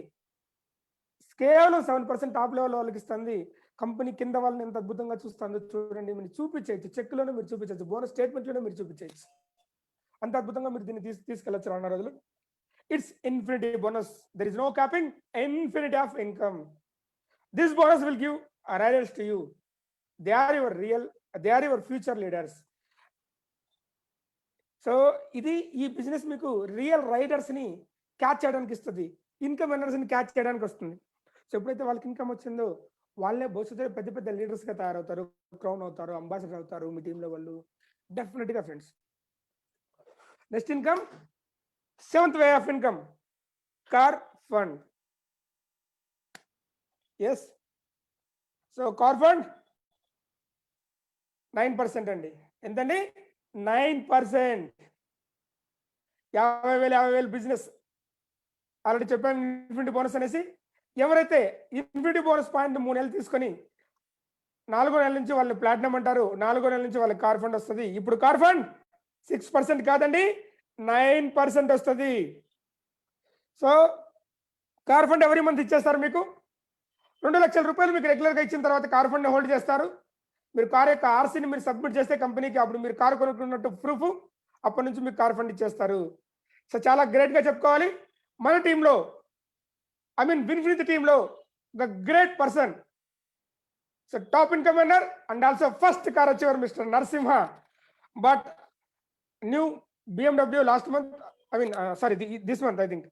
కేవలం 7% టాప్ లెవెల్ వాళ్ళకి ఇస్తుంది. కంపెనీ కింద వాళ్ళని ఎంత అద్భుతంగా చూస్తుందో చూడండి. మీరు చూపించవచ్చు, చెక్లోనే మీరు చూపించవచ్చు, బోనస్ స్టేట్మెంట్లోనే మీరు చూపించవచ్చు. అంత అద్భుతంగా మీరు దీన్ని తీసుకెళ్ళచ్చు రానున్న రోజులు. It's infinity bonus, there is no capping, infinity of income. This bonus will give riders to you. They are your future leaders. So ఇది ఈ బిజినెస్ మీకు రియల్ రైడర్స్ని క్యాచ్ చేయడానికి ఇస్తుంది, ఇన్కమ్ ఎర్నర్స్ని క్యాచ్ చేయడానికి వస్తుంది. సో ఎప్పుడైతే వాళ్ళకి ఇన్కమ్ వచ్చిందో వాళ్ళే భవిష్యత్తులో పెద్ద పెద్ద లీడర్స్గా తయారవుతారు, క్రౌన్ అవుతారు, అంబాసిడర్ అవుతారు మీ టీంలో వాళ్ళు. డెఫినెట్గా friends. Next income, 7th way of income, car fund. Yes, so car fund 9% అండి. ఎంతండి? 9%. 50,000 బిజినెస్ ఆల్రెడీ చెప్పాను ఇన్ఫినిటీ బోనస్ అనేసి. ఎవరైతే ఇన్ఫినిటీ బోనస్ పాయింట్ 3 నెలలు తీసుకొని 4వ నెల నుంచి వాళ్ళు ప్లాటినం అంటారు, 4వ నెల నుంచి వాళ్ళకి కార్ ఫండ్ వస్తుంది. ఇప్పుడు కార్ ఫండ్ 6% కాదండి, 9% వస్తుంది. So car fund every month ఇచ్చేస్తారు మీకు. 2 లక్షల రూపాయలు మీకు రెగ్యులర్గా ఇచ్చిన తర్వాత కార్ ఫండ్ హోల్డ్ చేస్తారు. మీరు కార్ యొక్క ఆర్సీని మీరు సబ్మిట్ చేస్తే కంపెనీకి, అప్పుడు మీరు కారు కొనుక్కున్నట్టు ప్రూఫ్, అప్పటి నుంచి మీకు కార్ ఫండ్ ఇచ్చేస్తారు. సో చాలా గ్రేట్గా చెప్పుకోవాలి. మన టీంలో, ఐ మీన్ విన్ఫినిటీ టీంలో the great person, so top income earner and also first car achiever mister Narasimha. But new BMW last month I mean sorry this month I think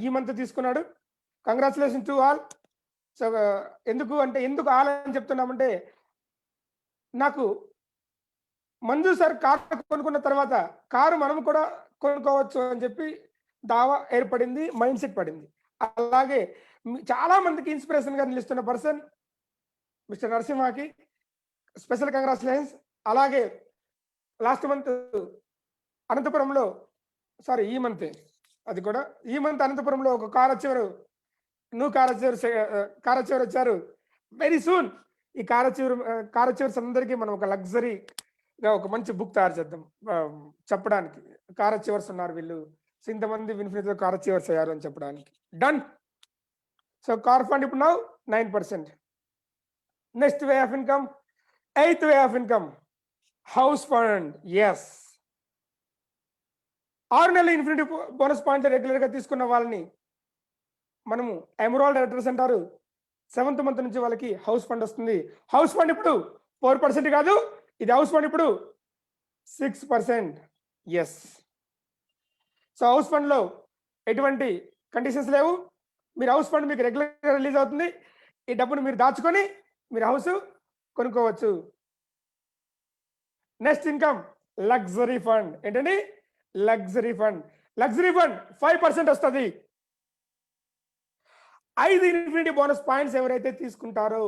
ఈ మంత్ తీసుకున్నాడు. Congratulation to all. So ఎందుకు all అని చెప్తున్నామంటే, నాకు Manju sir car కొనుక్కున్న తర్వాత car మనం కూడా కొనుక్కోవచ్చు అని చెప్పి దావా ఏర్పడింది, మైండ్ సెట్ పడింది. అలాగే చాలా మందికి ఇన్స్పిరేషన్ గా నిలుస్తున్న పర్సన్ మిస్టర్ నరసింహకి స్పెషల్ కంగ్రాచులేషన్స్. అలాగే లాస్ట్ మంత్ అనంతపురంలో ఈ మంత్ అనంతపురంలో ఒక కార్ వచ్చేవారు వచ్చారు. వెరీ సూన్ ఈ కార్ వచ్చేవర్స్ అందరికీ మనం ఒక లగ్జరీగా ఒక మంచి బుక్ తయారు చేద్దాం, చెప్పడానికి కార్ వచ్చేవర్స్ ఉన్నారు వీళ్ళు, ఇంతమంది విన్ఫినిటీలో కార్ వచ్చేవర్స్ అయ్యారు అని చెప్పడానికి. డన్. సో కార్ ఫండ్ ఇప్పుడు now 9%. Next way of income, 8th way of income, house fund. Yes, 6 నెలల ఇన్ఫినిటీ బోనస్ పాయింట్ రెగ్యులర్ గా తీసుకున్న వాళ్ళని మనము ఎమరాల్డ్ డైరెక్టర్స్ అంటారు. 7th మంత్ నుంచి వాళ్ళకి హౌస్ ఫండ్ వస్తుంది. హౌస్ ఫండ్ ఇప్పుడు 4% కాదు, ఇది హౌస్ ఫండ్ ఇప్పుడు 6%. ఎస్. సో హౌస్ ఫండ్ లో ఎటువంటి కండిషన్స్ లేవు. మీరు హౌస్ ఫండ్ మీకు రెగ్యులర్ రిలీజ్ అవుతుంది. ఈ డబ్బును మీరు దాచుకొని మీరు హౌస్ కొనుక్కోవచ్చు. Next income luxury fund. ఏంటండి? Luxury fund. లగ్జరీ ఫండ్ 5% వస్తుంది. 5 ఇన్ఫినిటీ బోనస్ పాయింట్స్ ఎవరైతే తీసుకుంటారో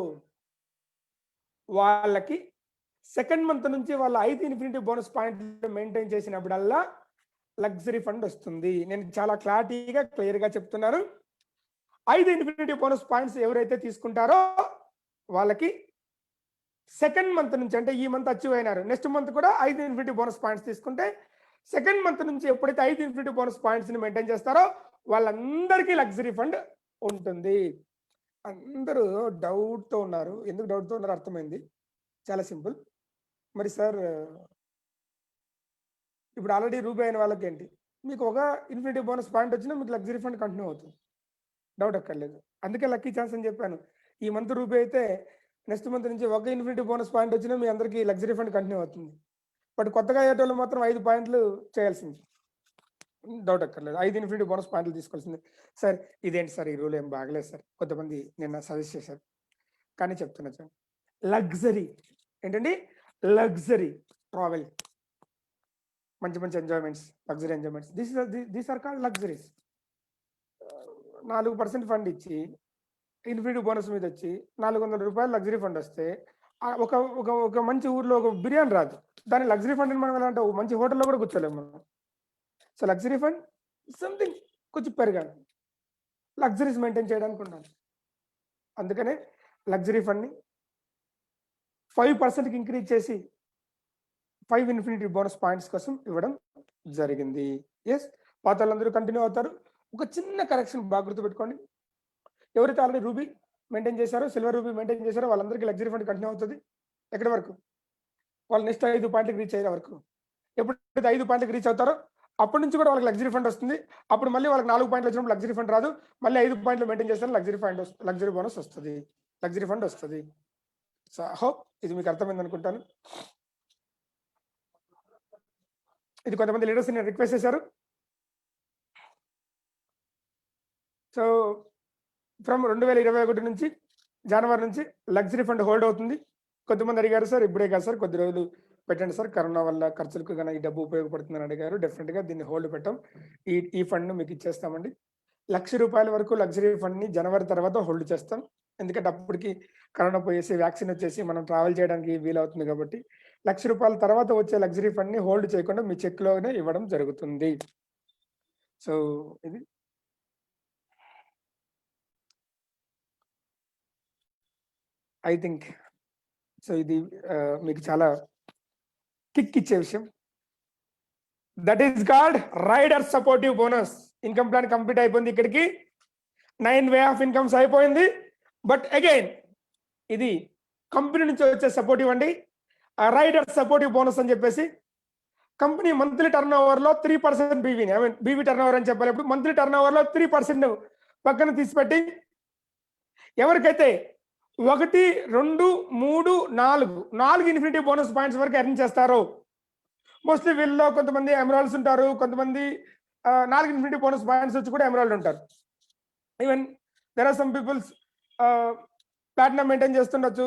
వాళ్ళకి 2nd మంత్ నుంచి వాళ్ళ 5 ఇన్ఫినిటీ బోనస్ పాయింట్ మెయింటైన్ చేసినప్పుడల్లా లగ్జరీ ఫండ్ వస్తుంది. నేను చాలా క్లియర్గా చెప్తున్నాను. 5 ఇన్ఫినిటీ బోనస్ పాయింట్స్ ఎవరైతే తీసుకుంటారో వాళ్ళకి 2nd మంత్ నుంచి, అంటే ఈ మంత్ అచీవ్ అయినారు, నెక్స్ట్ మంత్ కూడా 5 ఇన్ఫినిటీ బోనస్ పాయింట్స్ తీసుకుంటే 2nd మంత్ నుంచి ఎప్పుడైతే 5 ఇన్ఫినిటీ బోనస్ పాయింట్స్ ని మెయింటైన్ చేస్తారో వాళ్ళందరికీ లగ్జరీ ఫండ్ ఉంటుంది. అందరూ డౌట్తో ఉన్నారు. ఎందుకు డౌట్తో ఉన్నారు అర్థమైంది. చాలా సింపుల్. మరి సార్ ఇప్పుడు ఆల్రెడీ రూబీ అయిన వాళ్ళకి ఏంటి? మీకు ఒక ఇన్ఫినిటీ బోనస్ పాయింట్ వచ్చినా మీకు లగ్జరీ ఫండ్ కంటిన్యూ అవుతుంది, డౌట్ అక్కర్లేదు. అందుకే లక్కీ ఛాన్స్ అని చెప్పాను. ఈ మంత్ రూబీ అయితే నెక్స్ట్ మంత్ నుంచి ఒక ఇన్ఫినిటీ బోనస్ పాయింట్ వచ్చినా మీ అందరికీ లగ్జరీ ఫండ్ కంటిన్యూ అవుతుంది. బట్ కొత్తగా అయ్యేటోళ్ళు మాత్రం 5 పాయింట్లు చేయాల్సింది, డౌట్ అక్కర్లేదు. 5 ఇన్ఫినిటీ బోనస్ పాయింట్లు తీసుకోవాల్సింది. సార్ ఇదేంటి సార్, ఈ రూల్ ఏం బాగలేదు సార్, కొంతమంది నిన్న సజెస్ట్ చేశారు, కానీ చెప్తున్నా సార్. లగ్జరీ ఏంటండి? లగ్జరీ ట్రావెల్, మంచి మంచి enjoyments, luxury enjoyments, these are called luxuries. 4% fund ఇచ్చి ఇన్ఫినిటీ బోనస్ మీద వచ్చి 400 రూపాయలు లగ్జరీ ఫండ్ వస్తే ఒక మంచి ఊర్లో ఒక బిర్యానీ రాదు, దాని లగ్జరీ ఫండ్ అని మనం ఎలా అంటే మంచి హోటల్లో కూడా కూర్చోలేము మనం. సో లగ్జరీ ఫండ్ సంథింగ్ కొంచెం పెరగాలి, లగ్జరీస్ మెయింటైన్ చేయడానికి ఉండాలి. అందుకనే లగ్జరీ ఫండ్ని 5%కి ఇంక్రీజ్ చేసి 5 ఇన్ఫినిటీ బోనస్ పాయింట్స్ కోసం ఇవ్వడం జరిగింది. ఎస్, పాత వాళ్ళందరూ కంటిన్యూ అవుతారు. ఒక చిన్న కరెక్షన్ బాగా గుర్తుపెట్టుకోండి. ఎవరైతే ఆల్రెడీ రూబీ మెయింటైన్ చేశారో, సిల్వర్ రూబీ మెయింటైన్ చేశారో వాళ్ళందరికీ లగ్జరీ ఫండ్ కంటిన్యూ అవుతుంది. ఎక్కడి వరకు? వాళ్ళు నెక్స్ట్ 5 పాయింట్కి రీచ్ అయ్యే వరకు. ఎప్పుడైతే 5 పాయింట్కి రీచ్ అవుతారో అప్పటి నుంచి కూడా వాళ్ళకి లగ్జరీ ఫండ్ వస్తుంది. అప్పుడు మళ్ళీ వాళ్ళకి 4 పాయింట్లు వచ్చినప్పుడు లగ్జరీ ఫండ్ రాదు, మళ్ళీ 5 పాయింట్లు మెయింటైన్ చేస్తారు, లగ్జరీ బోనస్ వస్తుంది, లగ్జరీ ఫండ్ వస్తుంది. సో హోప్ ఇది మీకు అర్థమైంది అనుకుంటాను. ఇది కొంతమంది లీడర్స్ నేను రిక్వెస్ట్ చేశారు. సో ఫ్రమ్ 2021 నుంచి జనవరి నుంచి లగ్జరీ ఫండ్ హోల్డ్ అవుతుంది. కొంతమంది అడిగారు సార్ ఇప్పుడే కాదు సార్, కొద్ది రోజులు పెట్టండి సార్, కరోనా వల్ల ఖర్చులకు కన్నా ఈ డబ్బు ఉపయోగపడుతుందని అడిగారు. డెఫినెట్గా దీన్ని హోల్డ్ పెట్టాం. ఈ ఫండ్ను మీకు ఇచ్చేస్తామండి. ₹1,00,000 వరకు లగ్జరీ ఫండ్ని జనవరి తర్వాత హోల్డ్ చేస్తాం. ఎందుకంటే అప్పటికి కరోనా పోయేసి వ్యాక్సిన్ వచ్చేసి మనం ట్రావెల్ చేయడానికి వీలవుతుంది కాబట్టి ₹1,00,000 తర్వాత వచ్చే లగ్జరీ ఫండ్ని హోల్డ్ చేయకుండా మీ చెక్లోనే ఇవ్వడం జరుగుతుంది. సో ఇది ఐ థింక్ సో ఇది మీకు చాలా కిక్ ఇచ్చే విషయం. That is called rider supportive bonus. Income plan complete అయిపోయింది. ఇక్కడికి 9 వే ఆఫ్ ఇన్కమ్స్ అయిపోయింది. బట్ అగైన్ ఇది కంపెనీ నుంచి వచ్చే సపోర్టివ్ అండి. రైడర్ సపోర్టివ్ బోనస్ అని చెప్పేసి కంపెనీ మంత్లీ టర్న్ ఓవర్ లో 3% బీవీని, I mean BV turn over అని చెప్పాలి. ఇప్పుడు మంత్లీ టర్న్ ఓవర్ లో 3% పక్కన తీసిపెట్టి ఎవరికైతే 1, 2, 3, 4 ఇన్ఫినిటీ బోనస్ పాయింట్స్ వరకు ఎర్న్ చేస్తారో, మోస్ట్లీ వీళ్ళలో కొంతమంది ఎమరాల్డ్స్ ఉంటారు, కొంతమంది నాలుగు ఇన్ఫినిటీ బోనస్ పాయింట్స్ వచ్చి కూడా ఎమరాల్డ్ ఉంటారు. Even there are some peoples platinum maintain చేస్తుండొచ్చు,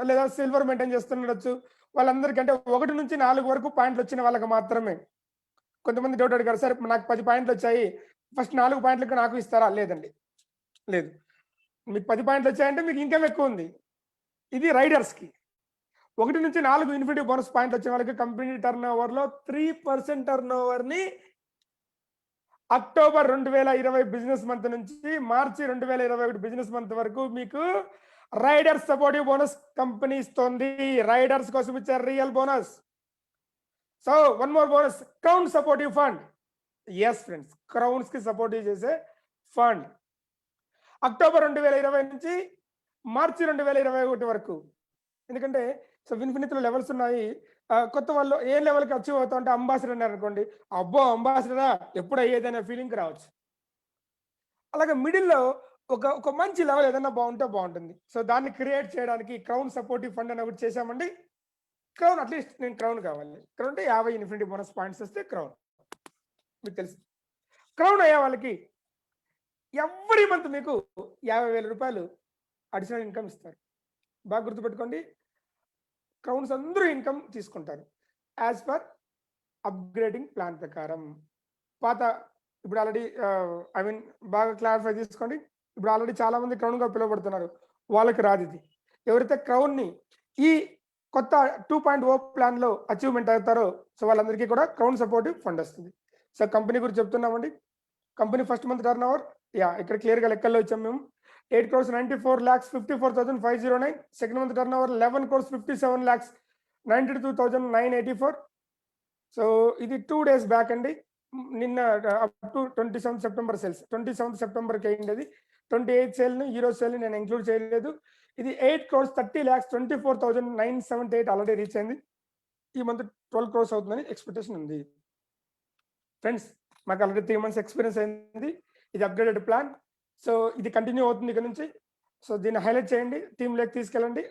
లేదా సిల్వర్ మెయింటైన్ చేస్తుండొచ్చు. వాళ్ళందరికంటే 1 నుంచి 4 వరకు పాయింట్లు వచ్చిన వాళ్ళకి మాత్రమే. కొంతమంది డౌట్ అడిగారు, సార్ నాకు 10 పాయింట్లు వచ్చాయి, ఫస్ట్ 4 పాయింట్లకు నాకు ఇస్తారా? లేదండి, లేదు. మీకు 10 పాయింట్లు వచ్చాయంటే మీకు ఇన్కమ్ ఎక్కువ ఉంది. ఇది రైడర్స్కి. 1 నుంచి 4 ఇన్ఫినిటీ బోనస్ పాయింట్లు వచ్చిన వాళ్ళకి కంపెనీ టర్న్ ఓవర్లో 3% టర్న్ ఓవర్ని అక్టోబర్ 2020 బిజినెస్ మంత్ నుంచి మార్చి 2021 బిజినెస్ మంత్ వరకు మీకు రైడర్స్ సపోర్టివ్ బోనస్ కంపెనీ ఇస్తుంది. రైడర్స్ కోసం ఇచ్చే real bonus. So one more bonus, crown supportive fund. Yes friends, crowns కి సపోర్టివ్ చేసే ఫండ్ అక్టోబర్ 2020 నుంచి మార్చి 2021 వరకు. ఎందుకంటే సో విన్ఫినిత్లో లెవెల్స్ ఉన్నాయి. కొత్త వాళ్ళు ఏ లెవెల్కి అచీవ్ అవుతా అంటే అంబాసిడర్ అన్నారు అనుకోండి, అబ్బో అంబాసిడరా ఎప్పుడు అయ్యేదనే ఫీలింగ్ రావచ్చు. అలాగే మిడిల్లో ఒక మంచి లెవెల్ ఏదైనా బాగుంటే బాగుంటుంది. సో దాన్ని క్రియేట్ చేయడానికి క్రౌన్ సపోర్టివ్ ఫండ్ అని ఒకటి చేశామండి. క్రౌన్ అట్లీస్ట్ నేను క్రౌన్ కావాలి. క్రౌన్ అంటే 50 ఇన్ఫినిటీ బోనస్ పాయింట్స్ వస్తే క్రౌన్. మీకు తెలుసు, క్రౌన్ అయ్యే వాళ్ళకి ఎవ్రీ మంత్ మీకు 50,000 రూపాయలు అడిషనల్ ఇన్కమ్ ఇస్తారు. బాగా గుర్తుపెట్టుకోండి, క్రౌన్స్ అందరూ ఇన్కమ్ తీసుకుంటారు యాజ్ పర్ అప్గ్రేడింగ్ ప్లాన్ ప్రకారం. పాత ఇప్పుడు ఆల్రెడీ బాగా క్లారిఫై చేసుకోండి. ఇప్పుడు ఆల్రెడీ చాలా మంది క్రౌన్గా పిలువబడుతున్నారు, వాళ్ళకి రాదు ఇది. ఎవరైతే క్రౌన్ని ఈ కొత్త 2.0 ప్లాన్లో అచీవ్మెంట్ అవుతారో సో వాళ్ళందరికీ కూడా క్రౌన్ సపోర్టివ్ ఫండ్ వస్తుంది. సో కంపెనీ గురించి చెప్తున్నామండి. Company first month turn over ఇక్కడ క్లియర్గా లెక్కల్లో ఇచ్చాం మేము. 8,94,54,509. Second month turn over 11,57,92,984. So ఇది 2 days బ్యాక్ అండి. నిన్న అప్ టు 27 సెప్టెంబర్ సేల్స్, 27 సెప్టెంబర్కి అయింది. 28 సేల్ని ఈరోజు సేల్ని నేను ఇంక్లూడ్ చేయలేదు. ఇది 8,30,24,978 ఆల్రెడీ రీచ్ అయింది. ఈ మంత్ 12 crores అవుతుందని ఎక్స్పెక్టేషన్ ఉంది. ఫ్రెండ్స్ మాకు ఆల్రెడీ 3 months ఎక్స్పీరియన్స్ అయింది. ఇది అప్గ్రేడెడ్ ప్లాన్. సో ఇది కంటిన్యూ అవుతుంది ఇక్కడ నుంచి. సో దీన్ని హైలైట్ చేయండి, టీమ్ లేక్ తీసుకెళ్ళండి.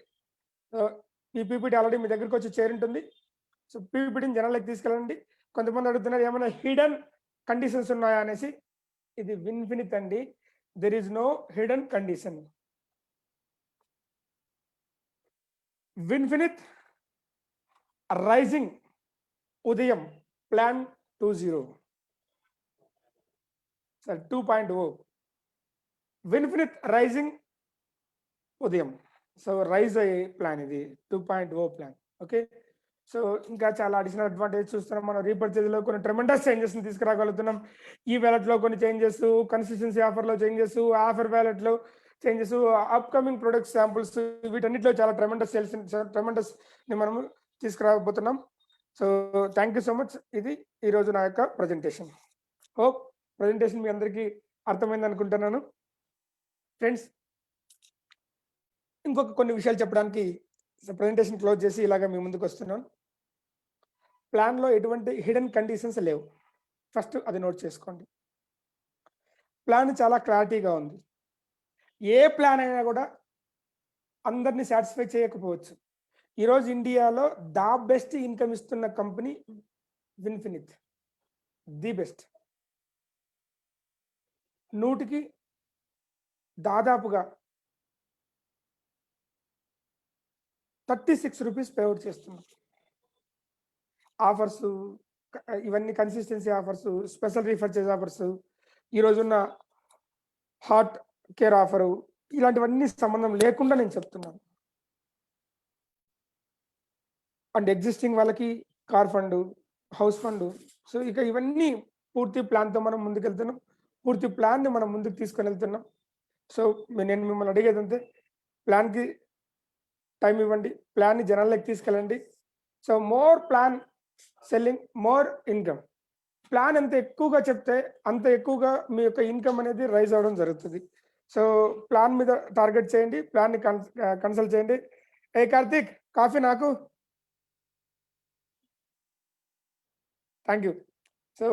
ఈ పీపీటీ ఆల్రెడీ మీ దగ్గరికి వచ్చి చేరుంటుంది. సో పీపీటీని జనాలకు తీసుకెళ్ళండి. కొంతమంది అడుగుతున్నారు ఏమైనా హిడెన్ కండిషన్స్ ఉన్నాయా అనేసి. ఇది విన్ఫినిత్ అండి, there is no hidden condition. Vinfinith rising ఉదయం ప్లాన్ 2.0 సార్ 2.0 విన్ఫినిత్ రైజింగ్ ఉదయం. సో రైజ్ అయ్యే ప్లాన్ ఇది 2.0 ప్లాన్. ఓకే, సో ఇంకా చాలా అడిషనల్ అడ్వాంటేజ్ చూస్తున్నాం. మనం రీపర్చేజ్లో కొన్ని ట్రెమెండస్ చేంజెస్ని తీసుకురాగలుగుతున్నాం. ఈ వ్యాలెట్లో కొన్ని చేంజెస్, కన్సిస్టెన్సీ ఆఫర్లో చేంజెస్, ఆఫర్ వ్యాలెట్లో చేంజెస్, అప్కమింగ్ ప్రొడక్ట్ శాంపుల్స్, వీటన్నిటిలో చాలా ట్రెమెండస్ని మనము తీసుకురాబోతున్నాం. So thank you so much. ఇది ఈరోజు నా యొక్క ప్రజెంటేషన్. హోప్ ప్రజెంటేషన్ మీ అందరికీ అర్థమైంది అనుకుంటున్నాను. ఫ్రెండ్స్ ఇంకొక కొన్ని విషయాలు చెప్పడానికి ప్రజెంటేషన్ క్లోజ్ చేసి ఇలాగ మీ ముందుకు వస్తున్నాను. ప్లాన్లో ఎటువంటి హిడెన్ కండిషన్స్ లేవు, ఫస్ట్ అది నోట్ చేసుకోండి. ప్లాన్ చాలా క్లారిటీగా ఉంది. ఏ ప్లాన్ అయినా కూడా అందరినీ సాటిస్ఫై చేయకపోవచ్చు. ఈరోజు ఇండియాలో ద బెస్ట్ ఇన్కమ్ ఇస్తున్న కంపెనీ విన్ఫినిత్, ది బెస్ట్. 100కి దాదాపుగా 36 రూపీస్ పేఅవుట్ చేస్తున్నాం. ఆఫర్స్ ఇవన్నీ consistency offers, special repurchase offers, ఈరోజున్న హాట్ కేర్ ఆఫరు, ఇలాంటివన్నీ సంబంధం లేకుండా నేను చెప్తున్నాను. అండ్ ఎగ్జిస్టింగ్ వాళ్ళకి car fund, house fund. So ఇక ఇవన్నీ పూర్తి ప్లాన్తో మనం ముందుకెళ్తున్నాం. పూర్తి ప్లాన్ని మనం ముందుకు తీసుకొని వెళ్తున్నాం. సో నేను మిమ్మల్ని అడిగేది అంతే, ప్లాన్కి టైం ఇవ్వండి, ప్లాన్ని జనాల్లోకి తీసుకెళ్ళండి. So more plan selling, more income. Plan ఎంత ఎక్కువగా చెప్తే అంత ఎక్కువగా మీ యొక్క ఇన్కమ్ అనేది రైజ్ అవ్వడం జరుగుతుంది. సో ప్లాన్ మీద టార్గెట్ చేయండి, ప్లాన్ని కన్సల్ట్ చేయండి. ఏ కార్తీక్, కాఫీ నాకు. Thank you. సో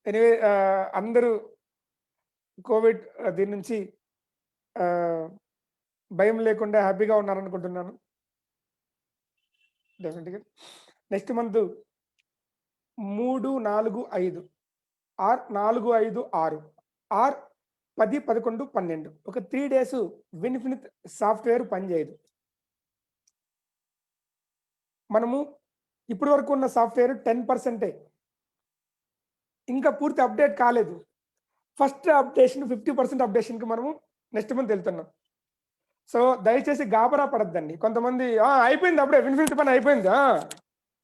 ఎనీవే అందరూ కోవిడ్ దీని నుంచి భయం లేకుండా హ్యాపీగా ఉన్నారనుకుంటున్నాను. డెఫినెట్గా నెక్స్ట్ మంత్ 3, 4, 5 ఆర్ 4, 5, 6 ఆర్ 10, 11, 12 ఒక 3 డేస్ విన్ఫినిట్ సాఫ్ట్వేర్ పనిచేయదు. మనము ఇప్పటి వరకు ఉన్న సాఫ్ట్వేర్ 10%. ఇంకా పూర్తి అప్డేట్ కాలేదు. ఫస్ట్ అప్డేషన్ 50% అప్డేషన్కి మనము నెక్స్ట్ మంత్ వెళ్తున్నాం. సో దయచేసి గాబరా పడద్దండి. కొంతమంది అయిపోయింది అప్పుడే విన్ఫినిట్ పని అయిపోయింది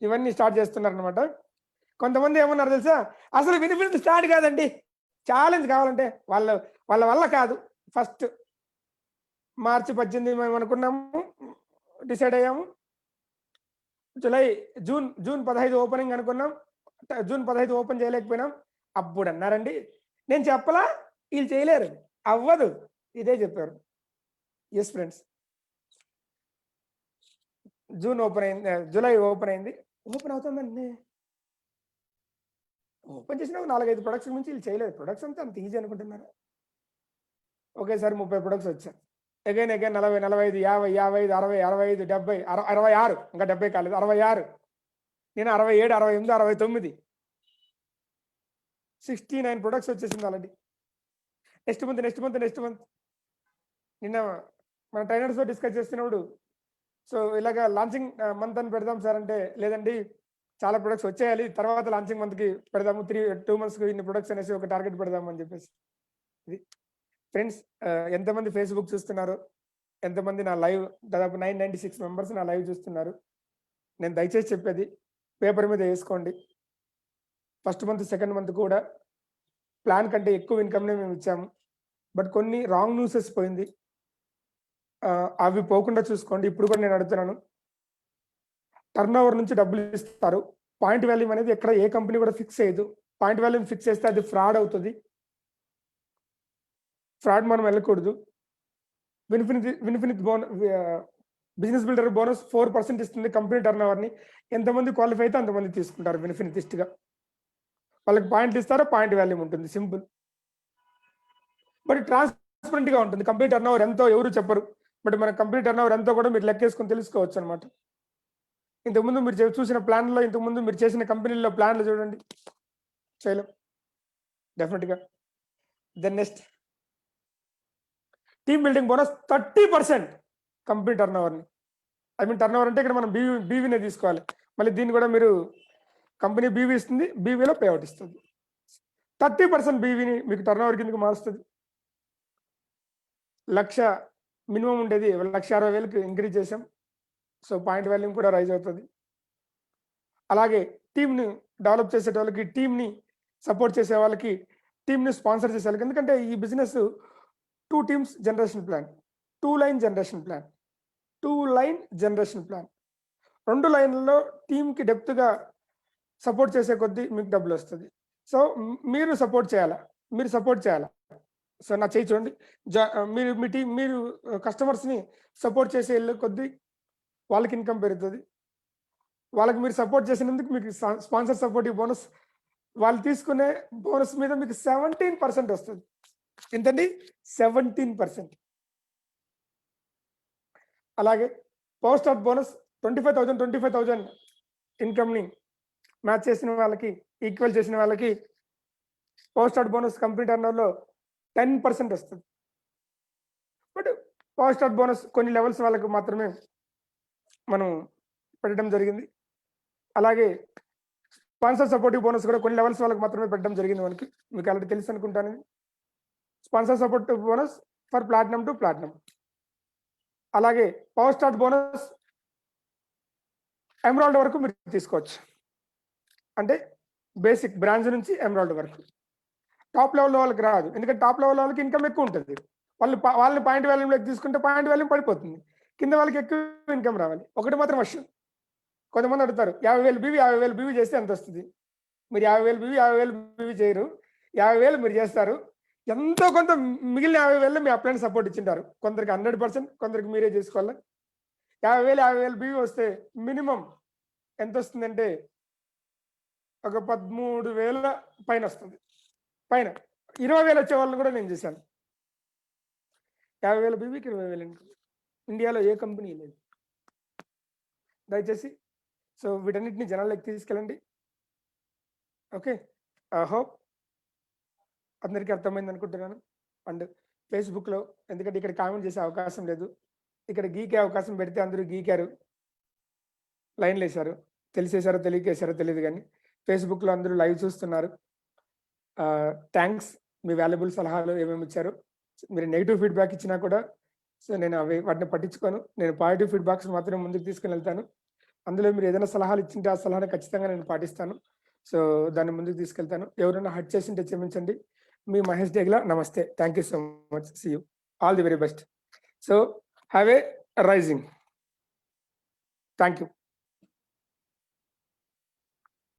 ఇవన్నీ స్టార్ట్ చేస్తున్నారు అనమాట. కొంతమంది ఏమన్నారు తెలుసా, అసలు విన్ఫినిట్ స్టార్ట్ కాదండి, ఛాలెంజ్ కావాలంటే వాళ్ళ వల్ల కాదు. ఫస్ట్ మార్చి 18 మేము అనుకున్నాము, డిసైడ్ అయ్యాము. జూన్ 15 ఓపెనింగ్ అనుకున్నాం. జూన్ 15 ఓపెన్ చేయలేకపోయినాం. అప్పుడు అన్నారండి, నేను చెప్పలా వీళ్ళు చేయలేరు, అవ్వదు, ఇదే చెప్పారు. ఎస్ ఫ్రెండ్స్, జూన్ ఓపెన్ అయింది, జూలై ఓపెన్ అయింది. ఓపెన్ అవుతుందండి. ఓపెన్ చేసిన 4-5 ప్రొడక్ట్స్ నుంచి వీళ్ళు చేయలేదు. ప్రొడక్ట్స్ అంతా అంత ఈజీ అనుకుంటున్నారు. ఒకేసారి 30 ప్రొడక్ట్స్ వచ్చాయి. అగైన్ 40, 45, 50, 55, 60, 65, 70, 66, ఇంకా 70 కాలేదు, 66. నేను 67, 68, 69, 69 ప్రొడక్ట్స్ వచ్చేసింది ఆల్రెడీ. నెక్స్ట్ మంత్ నిన్న మన ట్రైనర్స్తో డిస్కస్ చేస్తున్నప్పుడు, సో ఇలాగ లాంచింగ్ మంత్ అని పెడదాం సార్ అంటే, లేదండి చాలా ప్రొడక్ట్స్ వచ్చేయాలి, తర్వాత లాంచింగ్ మంత్కి పెడదాము, 2 monthsకి ఇన్ని ప్రొడక్ట్స్ అనేసి ఒక టార్గెట్ పెడదాము అని చెప్పేసి. ఇది ఫ్రెండ్స్, ఎంతమంది ఫేస్బుక్ చూస్తున్నారు, ఎంతమంది నా లైవ్, దాదాపు 996 మెంబర్స్ నా లైవ్ చూస్తున్నారు. నేను దయచేసి చెప్పేది పేపర్ మీద వేసుకోండి. ఫస్ట్ మంత్ సెకండ్ మంత్ కూడా ప్లాన్ కంటే ఎక్కువ ఇన్కమ్నే మేము ఇచ్చాము. బట్ కొన్ని రాంగ్ న్యూసెస్ పోయింది, అవి పోకుండా చూసుకోండి. ఇప్పుడు కూడా నేను అడుగుతున్నాను, టర్న్ ఓవర్ నుంచి డబ్బులు ఇస్తారు. పాయింట్ వాల్యూమ్ అనేది ఎక్కడ ఏ కంపెనీ కూడా ఫిక్స్ చేయదు. పాయింట్ వాల్యూమ్ ఫిక్స్ చేస్తే అది ఫ్రాడ్ అవుతుంది. ఫ్రాడ్ మనం వెళ్ళకూడదు. విన్ఫినిట్ బిజినెస్ బిల్డర్ బోనస్ 4% ఇస్తుంది కంపెనీ టర్న్ ఓవర్ని. ఎంతమంది క్వాలిఫై అయితే అంతమంది తీసుకుంటారు బెనిఫినిస్ట్గా. వాళ్ళకి పాయింట్లు ఇస్తారో పాయింట్ వాల్యూమ్ ఉంటుంది, సింపుల్. బట్ ట్రాన్స్పరెంట్గా ఉంటుంది. కంపెనీ టర్న్ ఓవర్ ఎంతో ఎవరు చెప్పరు, బట్ మన కంపెనీ టర్న్ ఓవర్ ఎంతో కూడా మీరు లెక్కేసుకొని తెలుసుకోవచ్చు అనమాట. ఇంతకుముందు మీరు చూసిన ప్లాన్లో, ఇంతకుముందు మీరు చేసిన కంపెనీల్లో ప్లాన్లు చూడండి, చేయలేం డెఫినెట్గా. Then next team building bonus 30% company turn ఓవర్ని. ఐ మీన్ టర్న్ ఓవర్ అంటే ఇక్కడ మనం బీవీనే తీసుకోవాలి. మళ్ళీ దీన్ని కూడా మీరు కంపెనీ బీవీ ఇస్తుంది, బీవీలో పేఅవుట్ ఇస్తుంది. 30% బీవీని మీకు టర్న్ ఓవర్ కిందకి మారుస్తుంది. 1,00,000 మినిమం ఉండేది 1,60,000కి ఇంక్రీజ్ చేసాం. సో పాయింట్ వాల్యూమ్ కూడా రైజ్ అవుతుంది. అలాగే టీమ్ని డెవలప్ చేసేటోళ్ళకి, టీమ్ని సపోర్ట్ చేసే వాళ్ళకి, టీమ్ని స్పాన్సర్ చేసే వాళ్ళకి, ఎందుకంటే ఈ business 2 teams generation plan, 2 line generation plan, 2 line generation plan. 2 లైన్లలో టీంకి డెప్త్గా సపోర్ట్ చేసే కొద్దీ మీకు డబ్బులు వస్తుంది. సో మీరు సపోర్ట్ చేయాలా. సో నా చేయి చూడండి, మీరు మీ టీం, మీరు కస్టమర్స్ని సపోర్ట్ చేసే కొద్దీ వాళ్ళకి ఇన్కమ్ పెరుగుతుంది. వాళ్ళకి మీరు సపోర్ట్ చేసినందుకు మీకు స్పాన్సర్ సపోర్టివ్ బోనస్, వాళ్ళు తీసుకునే బోనస్ మీద మీకు 17% వస్తుంది. ఎంతండి? 17%. అలాగే పవర్ స్టార్ బోనస్ 25,000 ఇన్కమ్ని మ్యాచ్ చేసిన వాళ్ళకి, ఈక్వల్ చేసిన వాళ్ళకి పవర్ స్టార్ బోనస్ కంప్లీట్ టర్నోవర్లో 10% వస్తుంది. బట్ పవర్ స్టార్ బోనస్ కొన్ని లెవెల్స్ వాళ్ళకు మాత్రమే మనం పెట్టడం జరిగింది. అలాగే స్పాన్సర్ సపోర్టివ్ బోనస్ కూడా కొన్ని లెవెల్స్ వాళ్ళకి మాత్రమే పెట్టడం జరిగింది. మీకు ఆల్రెడీ తెలుసు అనుకుంటాను. Sponsor supportive bonus for platinum to platinum. అలాగే పవర్ స్టార్ బోనస్ ఎమరాల్డ్ వరకు మీరు తీసుకోవచ్చు, అంటే బేసిక్ బ్రాంచ్ నుంచి ఎమరాల్డ్ వరకు. టాప్ లెవెల్ వాళ్ళకి రాదు, ఎందుకంటే టాప్ లెవెల్ వాళ్ళకి ఇన్కమ్ ఎక్కువ ఉంటుంది. వాళ్ళని పాయింట్ వాల్యూమ్లోకి తీసుకుంటే పాయింట్ వాల్యూమ్ పడిపోతుంది. కింద వాళ్ళకి ఎక్కువ ఇన్కమ్ రావాలి. ఒకటి మాత్రం వర్షం, కొంతమంది అడుగుతారు 50,000 బీవీ చేస్తే ఎంత వస్తుంది? మీరు 50,000 బీవీ చేయరు, 50,000 మీరు చేస్తారు. ఎంతో కొంత మిగిలిన 50,000 మీ అప్లైన్ సపోర్ట్ ఇచ్చింటారు. కొందరికి 100%, కొందరికి మీరే చేసుకోవాలి. 50,000 బీవీ వస్తే మినిమం ఎంత వస్తుందంటే ఒక 13,000 పైన వస్తుంది. పైన 20,000 వచ్చే వాళ్ళని కూడా నేను చేశాను. 50,000 బీవీకి 20,000 ఇన్కమ్ ఇండియాలో ఏ కంపెనీ లేదు. దయచేసి సో వీటన్నిటిని జనాల్లోకి తీసుకెళ్ళండి. ఓకే, ఐ హోప్ అందరికీ అర్థమైంది అనుకుంటున్నాను. అండ్ ఫేస్‌బుక్‌లో ఎందుకంటే ఇక్కడ కామెంట్ చేసే అవకాశం లేదు. ఇక్కడ గీకే అవకాశం పెడితే అందరూ గీకారు. లైన్‌లేసారు. తెలిసేసారో తెలియకేసారో తెలీదు గానీ, ఫేస్‌బుక్‌లో అందరూ లైవ్ చూస్తున్నారు. థాంక్స్ మీ వాల్యుబుల్ సలహాలు ఏమేమి ఇచ్చారో. మీరు నెగెటివ్ ఫీడ్‌బ్యాక్ ఇచ్చినా కూడా సో, నేను వాటిని పట్టించుకోను. నేను పాజిటివ్ ఫీడ్‌బ్యాక్స్ మాత్రం ముందుకు తీసుకొనెళ్తాను. అందులో మీరు ఏదైనా సలహాలు ఇచ్చింటే ఆ సలహాని ఖచ్చితంగా నేను పాటిస్తాను. సో, దాన్ని ముందుకు తీసుకెళ్తాను. ఎవరైనా హర్ట్ చేసుంటే క్షమించండి. మీ మహేష్ డేగల నమస్తే. Thank you so much. See you. All the very best. So, have a rising. Thank you.